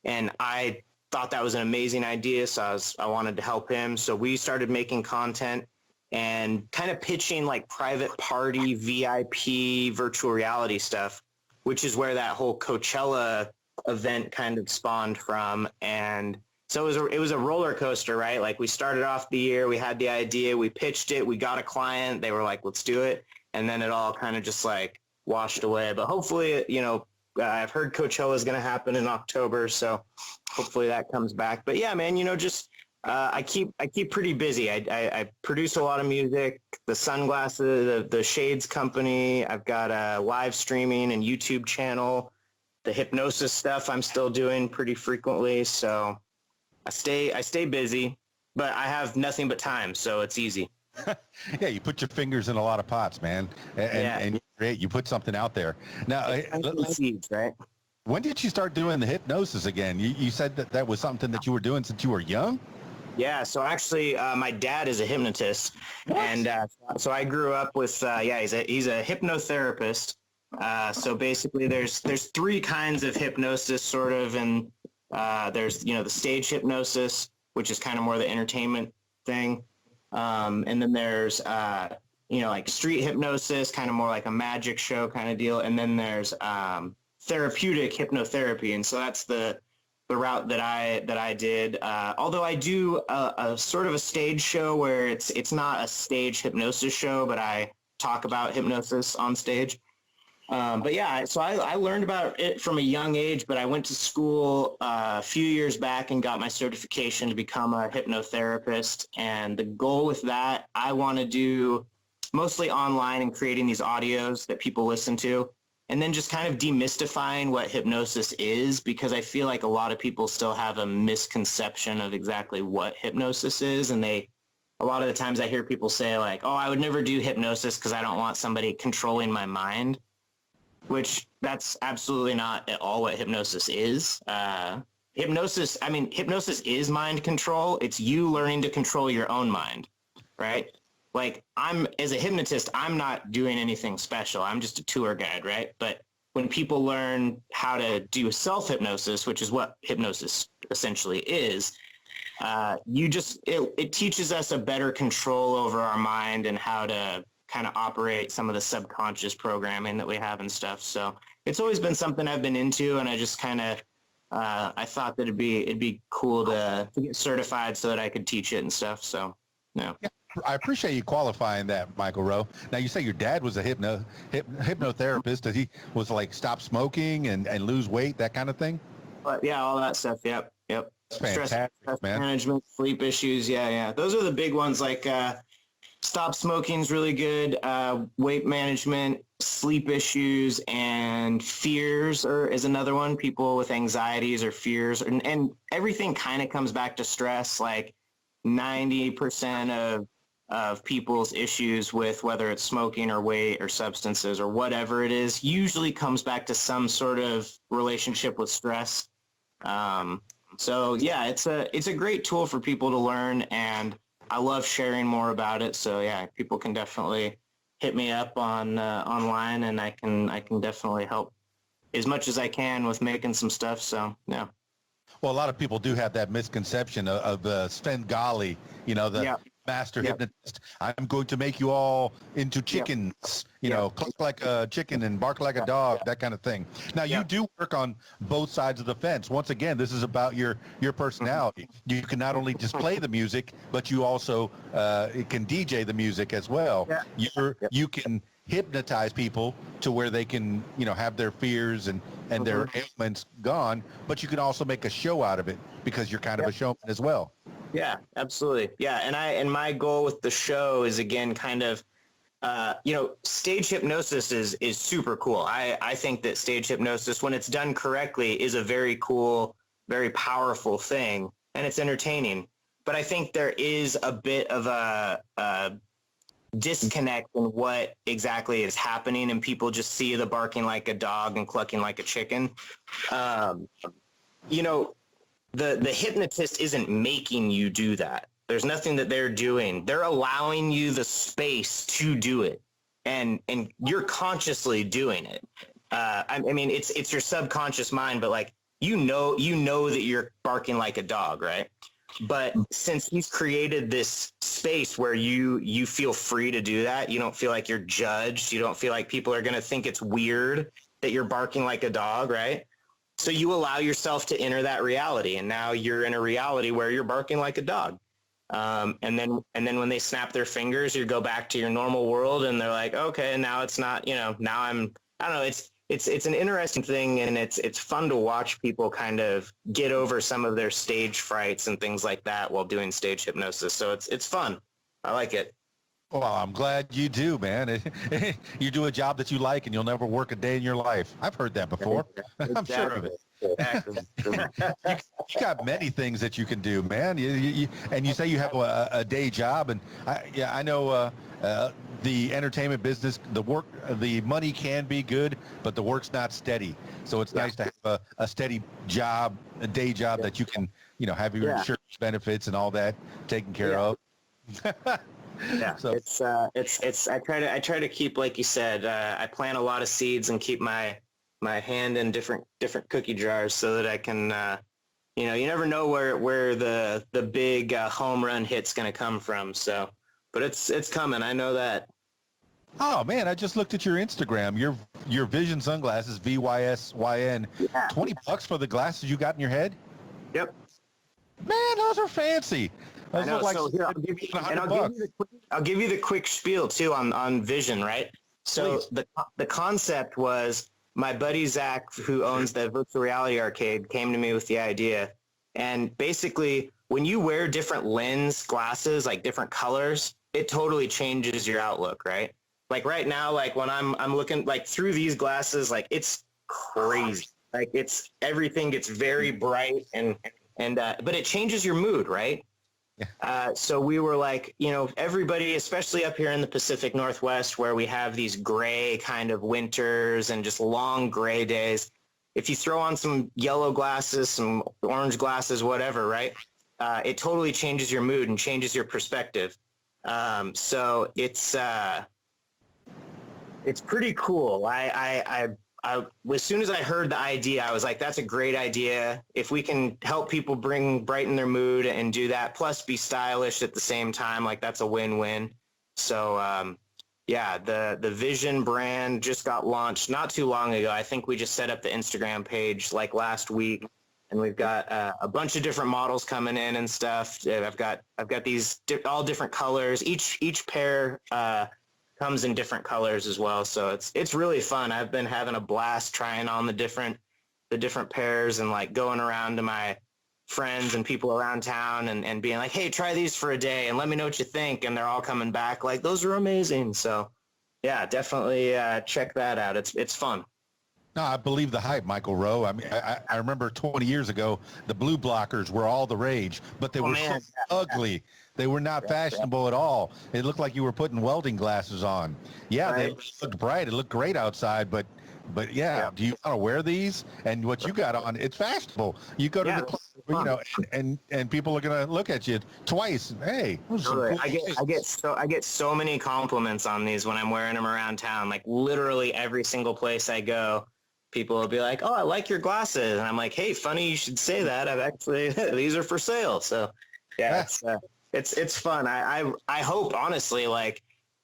Speaker 2: And I thought that was an amazing idea, so I wanted to help him. So we started making content and kind of pitching like private party, VIP, virtual reality stuff, which is where that whole Coachella event kind of spawned from. And so it was a roller coaster, right? Like we started off the year, we had the idea, we pitched it, we got a client, they were like, let's do it. And then it all kind of just like washed away. But hopefully, you know, I've heard Coachella is going to happen in October, so hopefully that comes back. But yeah, man, you know, just I keep pretty busy. I produce a lot of music, the sunglasses, the shades company. I've got a live streaming and YouTube channel. The hypnosis stuff I'm still doing pretty frequently. So I stay busy, but I have nothing but time, so it's easy.
Speaker 3: Yeah, you put your fingers in a lot of pots, man, and you put something out there. Now,
Speaker 2: seeds, right?
Speaker 3: When did you start doing the hypnosis again? You said that was something that you were doing since you were young?
Speaker 2: Yeah, so actually, my dad is a hypnotist, and so I grew up with he's a hypnotherapist. So basically, there's 3 kinds of hypnosis, sort of, and there's the stage hypnosis, which is kind of more the entertainment thing, and then there's like street hypnosis, kind of more like a magic show kind of deal, and then there's therapeutic hypnotherapy, and so that's the route that I did. Although I do a sort of a stage show where it's not a stage hypnosis show, but I talk about hypnosis on stage. But yeah, so I learned about it from a young age, but I went to school a few years back and got my certification to become a hypnotherapist. And the goal with that, I want to do mostly online and creating these audios that people listen to, and then just kind of demystifying what hypnosis is, because I feel like a lot of people still have a misconception of exactly what hypnosis is. And a lot of the times I hear people say like, oh, I would never do hypnosis because I don't want somebody controlling my mind, which that's absolutely not at all what hypnosis is. hypnosis is mind control. It's you learning to control your own mind, right? Like as a hypnotist, I'm not doing anything special. I'm just a tour guide, right? But when people learn how to do self-hypnosis, which is what hypnosis essentially is, it teaches us a better control over our mind and how to kind of operate some of the subconscious programming that we have and stuff. So it's always been something I've been into, and I just kind of I thought that it'd be cool to get certified so that I could teach it and stuff. So yeah.
Speaker 3: I appreciate you qualifying that, Michael Rowe. Now, you say your dad was a hypnotherapist. That he was like stop smoking and lose weight, that kind of thing?
Speaker 2: But yeah, all that stuff. Yep.
Speaker 3: Fantastic,
Speaker 2: stress
Speaker 3: man.
Speaker 2: management, sleep issues. Yeah. Those are the big ones. Like stop smoking is really good. Weight management, sleep issues, and fears is another one. People with anxieties or fears, and everything kind of comes back to stress. Like 90% of people's issues with whether it's smoking or weight or substances or whatever it is usually comes back to some sort of relationship with stress. So yeah, it's a great tool for people to learn, and I love sharing more about it. So yeah, people can definitely hit me up on online, and I can definitely help as much as I can with making some stuff. So yeah.
Speaker 3: Well, a lot of people do have that misconception of the Svengali, the master hypnotist. I'm going to make you all into chickens, cluck like a chicken and bark like a dog, that kind of thing. Now, you do work on both sides of the fence. Once again, this is about your personality. You can not only just play the music, but you also can DJ the music as well. Yeah. You can hypnotize people to where they can, have their fears and their ailments gone, but you can also make a show out of it because you're kind of a showman as well.
Speaker 2: Yeah, absolutely. Yeah. And my goal with the show is, again, kind of, stage hypnosis is super cool. I think that stage hypnosis, when it's done correctly, is a very cool, very powerful thing, and it's entertaining. But I think there is a bit of a disconnect in what exactly is happening, and people just see the barking like a dog and clucking like a chicken. The hypnotist isn't making you do that. There's nothing that they're doing. They're allowing you the space to do it, and you're consciously doing it. It's your subconscious mind, but like you know that you're barking like a dog, right? But since he's created this space where you feel free to do that, you don't feel like you're judged. You don't feel like people are going to think it's weird that you're barking like a dog, right? So you allow yourself to enter that reality, and now you're in a reality where you're barking like a dog. And then when they snap their fingers, you go back to your normal world, and they're like, okay, now it's not, now I don't know. It's an interesting thing, and it's fun to watch people kind of get over some of their stage frights and things like that while doing stage hypnosis. So it's fun. I like it.
Speaker 3: Well, I'm glad you do, man. You do a job that you like, and you'll never work a day in your life. I've heard that before. Exactly. I'm sure of it. Exactly. you got many things that you can do, man. And you say you have a day job, and I know the entertainment business, the money can be good, but the work's not steady. So it's nice to have a steady job, a day job that you can, have your insurance benefits and all that taken care of.
Speaker 2: Yeah, so it's I try to keep, like you said, I plant a lot of seeds and keep my hand in different cookie jars so that I can, you never know where the big home run hit's going to come from. So, but it's coming. I know that.
Speaker 3: Oh man, I just looked at your Instagram. Your Vision sunglasses, VYSYN. Yeah. $20 for the glasses you got in your head?
Speaker 2: Yep.
Speaker 3: Man, those are fancy.
Speaker 2: I know. So here, I'll give you the quick spiel too on Vision, right? So the concept was, my buddy Zach, who owns the virtual reality arcade, came to me with the idea. And basically, when you wear different lens glasses, like different colors, it totally changes your outlook, right? Like right now, like when I'm looking like through these glasses, like it's crazy. Like everything gets very bright and but it changes your mood, right? Yeah. So we were like, everybody, especially up here in the Pacific Northwest, where we have these gray kind of winters and just long gray days, if you throw on some yellow glasses, some orange glasses, whatever, right? It totally changes your mood and changes your perspective. So it's pretty cool. I as soon as I heard the idea, I was like, that's a great idea. If we can help people brighten their mood and do that, plus be stylish at the same time, like that's a win-win. So, yeah, the Vision brand just got launched not too long ago. I think we just set up the Instagram page like last week, and we've got a bunch of different models coming in and stuff. I've got these all different colors. Each pair comes in different colors as well. So it's really fun. I've been having a blast trying on the different pairs and like going around to my friends and people around town and being like, hey, try these for a day and let me know what you think. And they're all coming back like, those are amazing. So yeah, definitely check that out. It's fun.
Speaker 3: No, I believe the hype, Michael Rowe. I mean, I remember 20 years ago, the blue blockers were all the rage, but they were so ugly. They were not fashionable at all. It looked like you were putting welding glasses on. Yeah, right. They looked bright. It looked great outside, but yeah, do you want to wear these? And what you got on, it's fashionable. You go to the club, you know, and people are going to look at you twice. Hey,
Speaker 2: cool I get so many compliments on these when I'm wearing them around town. Like literally every single place I go, people will be like, oh, I like your glasses. And I'm like, hey, funny you should say that. I've actually, these are for sale. So yeah, it's fun. I hope, honestly, like,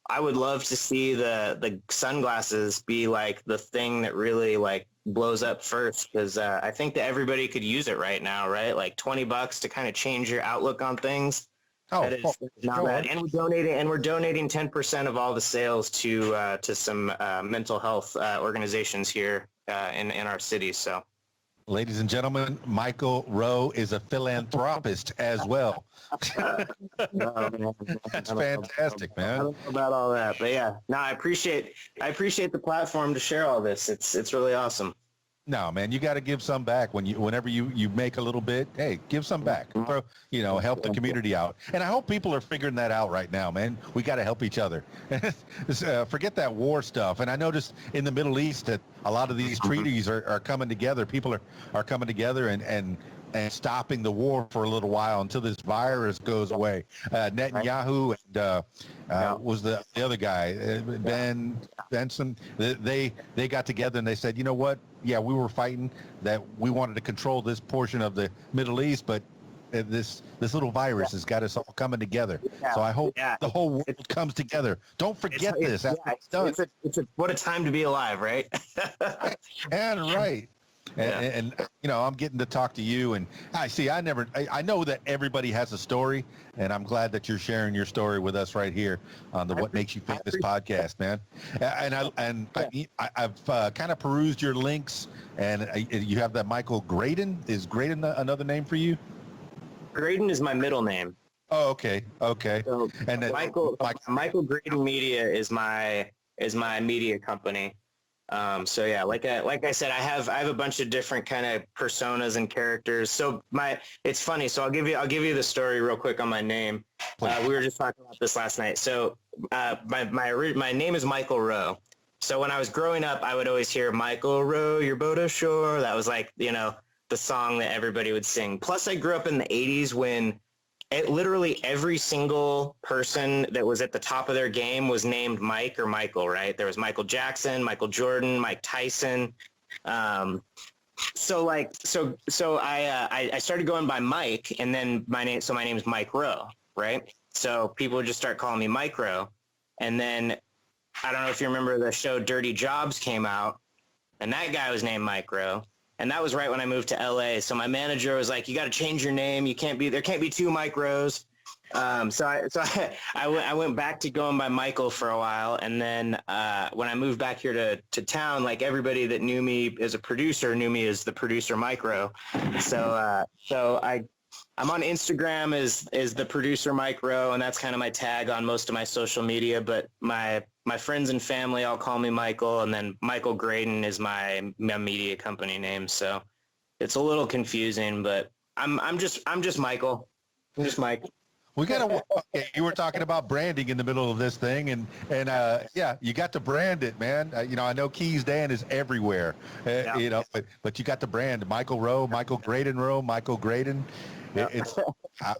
Speaker 2: I would love to see the sunglasses be like the thing that really like blows up first, because I think that everybody could use it right now, right? Like $20 to kind of change your outlook on things. Oh, not bad. And we're donating 10% of all the sales to some mental health organizations here in our city. So,
Speaker 1: ladies and gentlemen, Michael Rowe is a philanthropist as well. That's fantastic, man.
Speaker 2: I don't know about all that, but yeah, no, I appreciate the platform to share all this. It's really awesome.
Speaker 1: No, man, you got to give some back whenever you make a little bit. Hey, give some back. Help the community out. And I hope people are figuring that out right now, man. We got to help each other. Forget that war stuff. And I noticed in the Middle East that a lot of these treaties are coming together. People are coming together and stopping the war for a little while until this virus goes away. Netanyahu and was the other guy, Benson. They got together and they said, you know what? Yeah, we were fighting that we wanted to control this portion of the Middle East, but this little virus has got us all coming together. So I hope the whole world comes together. Don't forget this.
Speaker 2: What a time to be alive, right?
Speaker 1: And right. And I'm getting to talk to you, and I know that everybody has a story, and I'm glad that you're sharing your story with us right here on the What Makes You Famous podcast, man. I've kind of perused your links, and you have that Michael Graydon. Is Graydon another name for you?
Speaker 2: Graydon is my middle name.
Speaker 1: Oh, okay.
Speaker 2: So and then Michael Graydon Media is my media company. So yeah, like I said, I have a bunch of different kind of personas and characters. So it's funny. So I'll give you the story real quick on my name. We were just talking about this last night. So my name is Michael Rowe. So when I was growing up, I would always hear Michael Rowe, your boat ashore. That was like, the song that everybody would sing. Plus I grew up in the 80s when literally every single person that was at the top of their game was named Mike or Michael, right? There was Michael Jackson, Michael Jordan, Mike Tyson. So I started going by Mike, and then my name is Mike Rowe, right? So people would just start calling me Mike Rowe. And then I don't know if you remember the show Dirty Jobs came out, and that guy was named Mike Rowe. And that was right when I moved to LA. So my manager was like, you got to change your name. There can't be two Mike Rows. So I went back to going by Michael for a while. And then when I moved back here to town, like everybody that knew me as a producer knew me as the producer Mike Rowe. So I'm on Instagram as the producer Mike Rowe, and that's kind of my tag on most of my social media. But my friends and family all call me Michael, and then Michael Graydon is my media company name. So it's a little confusing, but I'm just Michael. I'm just Mike.
Speaker 1: We got to. Okay, you were talking about branding in the middle of this thing, and yeah, you got to brand it, man. I know Keys Dan is everywhere,
Speaker 2: Yeah.
Speaker 1: but you got to brand Michael Rowe, Michael Graydon Rowe, Michael Graydon.
Speaker 2: Yeah.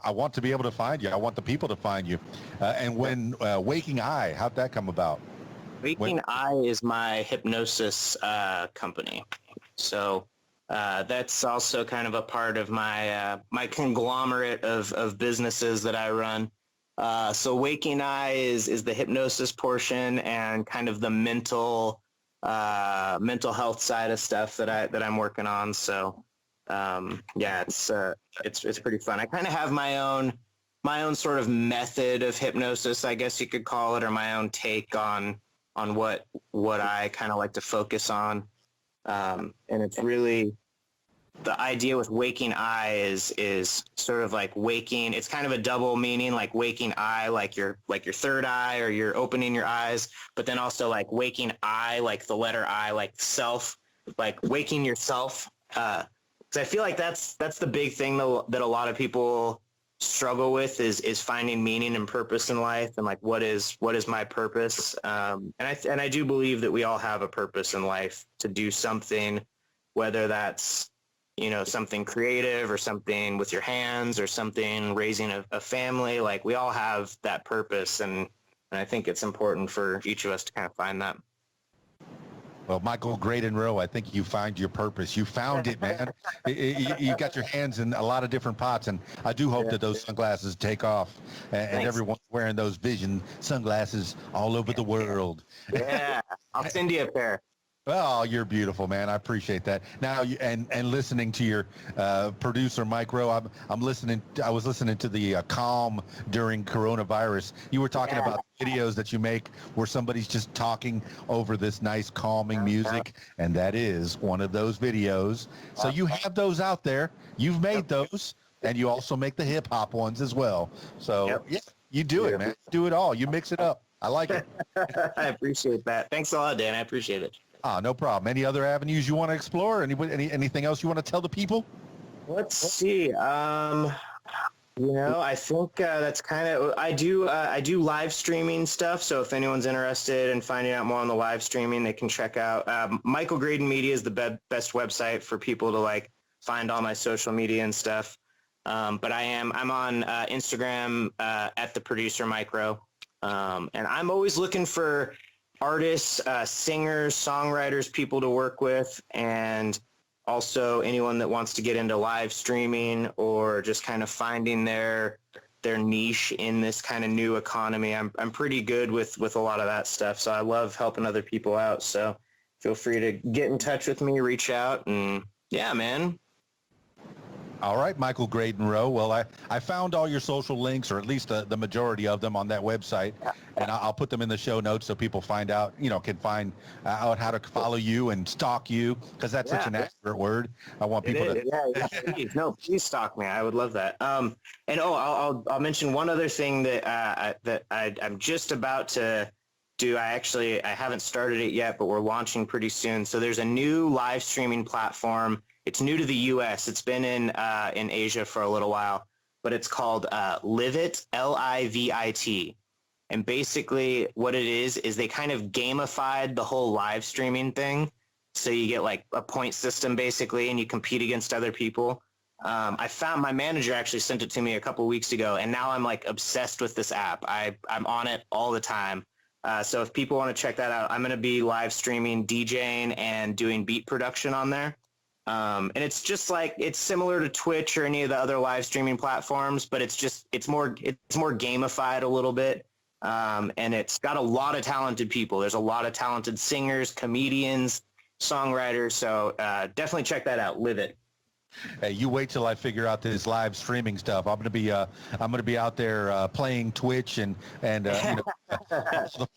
Speaker 1: I want to be able to find you. I want the people to find you. And when Waking Eye, how'd that come about?
Speaker 2: Waking Eye is my hypnosis company. So that's also kind of a part of my conglomerate of businesses that I run. So Waking Eye is the hypnosis portion and kind of the mental health side of stuff that I'm working on. So yeah, it's pretty fun. I kind of have my own sort of method of hypnosis, I guess you could call it, or my own take on what I kind of like to focus on. And it's really, the idea with Waking Eye is sort of like waking. It's kind of a double meaning, like waking eye, like your third eye, or you're opening your eyes, but then also like waking eye, like the letter I, like self, like waking yourself. So I feel like that's the big thing that a lot of people struggle with is finding meaning and purpose in life, and like what is my purpose. And I do believe that we all have a purpose in life to do something, whether that's something creative or something with your hands or something raising a family. Like we all have that purpose, and I think it's important for each of us to kind of find that.
Speaker 1: Well, Michael Graydon Rowe, I think you find your purpose. You found it, man. You got your hands in a lot of different pots, and I do hope that those sunglasses take off, and everyone's wearing those Vision sunglasses all over the world.
Speaker 2: Yeah, I'll send you a pair.
Speaker 1: Oh, you're beautiful, man. I appreciate that. Now, and listening to your producer, Mike Rowe, I was listening to the Calm during coronavirus. You were talking about videos that you make where somebody's just talking over this nice calming music, and that is one of those videos. So you have those out there. You've made those, and you also make the hip hop ones as well. So yeah, you do it, man. Do it all. You mix it up. I like it.
Speaker 2: I appreciate that. Thanks a lot, Dan. I appreciate it.
Speaker 1: No problem. Any other avenues you want to explore? Anything else you want to tell the people?
Speaker 2: Let's see. I think that's kind of, I do live streaming stuff. So if anyone's interested in finding out more on the live streaming, they can check out Michael Graydon Media is the best website for people to like find all my social media and stuff. But I'm on Instagram at the producer Micro. And I'm always looking for artists, singers, songwriters, people to work with, and also anyone that wants to get into live streaming or just kind of finding their niche in this kind of new economy. I'm pretty good with a lot of that stuff, so I love helping other people out. So feel free to get in touch with me, reach out, and yeah, man.
Speaker 1: All right, Michael Graydon Rowe. Well, I found all your social links, or at least the majority of them on that website, and I'll put them in the show notes so people can find out how to follow you and stalk you, because that's such an accurate word. I want people to.
Speaker 2: Please stalk me. I would love that. And I'll mention one other thing that I'm just about to do. I haven't started it yet, but we're launching pretty soon. So there's a new live streaming platform. It's new to the U.S. It's been in Asia for a little while, but it's called Livit, Livit. And basically what it is they kind of gamified the whole live streaming thing. So you get like a point system basically, and you compete against other people. I found my manager actually sent it to me a couple weeks ago, and now I'm like obsessed with this app. I'm on it all the time. So if people want to check that out, I'm going to be live streaming, DJing, and doing beat production on there. And it's just like, it's similar to Twitch or any of the other live streaming platforms, but it's more gamified a little bit. And it's got a lot of talented people. There's a lot of talented singers, comedians, songwriters. So definitely check that out. Live it.
Speaker 1: Hey, you wait till I figure out this live streaming stuff. I'm gonna be out there playing Twitch and the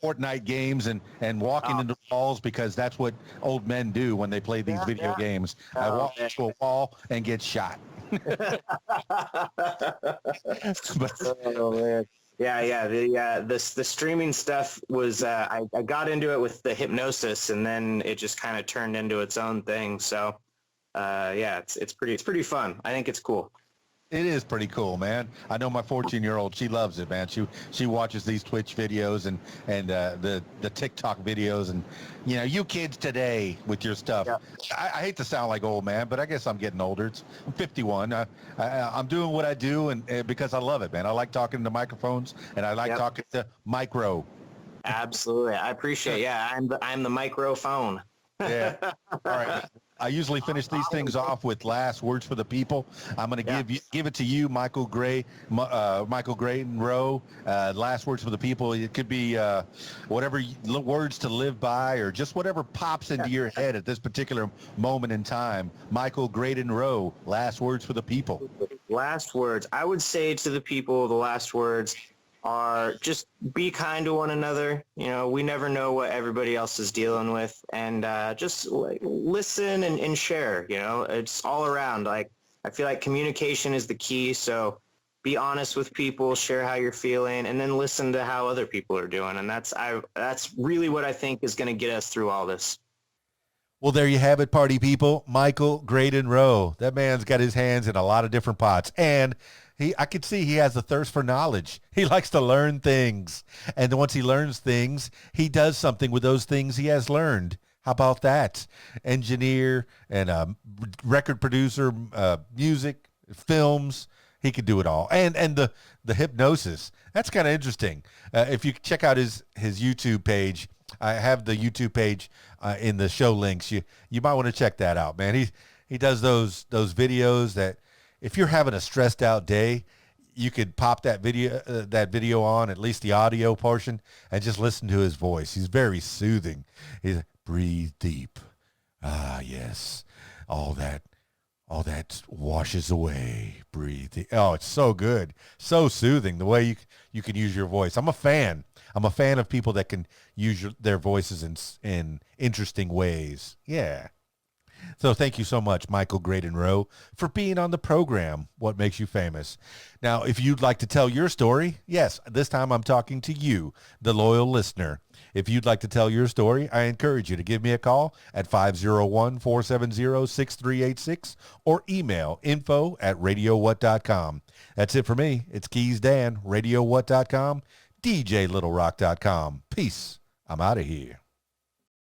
Speaker 1: Fortnite games and walking into walls, because that's what old men do when they play these video games. I walk into a wall and get shot.
Speaker 2: Oh man. Yeah. The streaming stuff was I got into it with the hypnosis, and then it just kind of turned into its own thing. So. It's pretty fun. I think it's cool.
Speaker 3: It is pretty cool, man. I know my 14-year-old, she loves it, man. She watches these Twitch videos and the TikTok videos, and you kids today with your stuff.
Speaker 2: Yeah.
Speaker 3: I hate to sound like old man, but I guess I'm getting older. I'm 51. I'm doing what I do, and because I love it, man. I like talking to microphones, and I like talking to micro.
Speaker 2: Absolutely, I appreciate. Yeah, I'm the microphone.
Speaker 3: Yeah. All right. I usually finish these things off with last words for the people. I'm going to give it to you, Michael Graydon Rowe. Last words for the people. It could be whatever words to live by, or just whatever pops into your head at this particular moment in time. Michael Graydon Rowe. Last words for the people.
Speaker 2: Last words. I would say to the people, the last words are just be kind to one another. We never know what everybody else is dealing with, and just listen and share. It's all around. Like, I feel like communication is the key. So be honest with people, share how you're feeling, and then listen to how other people are doing. And that's really what I think is going to get us through all this.
Speaker 1: Well, there you have it, party people. Michael Graydon Rowe. That man's got his hands in a lot of different pots, and I could see he has a thirst for knowledge. He likes to learn things. And once he learns things, he does something with those things he has learned. How about that? Engineer and record producer, music, films. He could do it all. And the hypnosis. That's kind of interesting. If you check out his YouTube page, I have the YouTube page in the show links. You might want to check that out, man. He does those videos that, if you're having a stressed out day, you could pop that video on, at least the audio portion, and just listen to his voice. He's very soothing. He's breathe deep. Ah, yes. All that washes away. Breathe deep. Oh, it's so good. So soothing the way you can use your voice. I'm a fan. I'm a fan of people that can use their voices in interesting ways. Yeah. So thank you so much, Michael Graydon Rowe, for being on the program, What Makes You Famous. Now, if you'd like to tell your story, yes, this time I'm talking to you, the loyal listener. If you'd like to tell your story, I encourage you to give me a call at 501-470-6386 or email info@radiowhat.com. That's it for me. It's Keys Dan, radiowhat.com, djlittlerock.com. Peace. I'm out of here.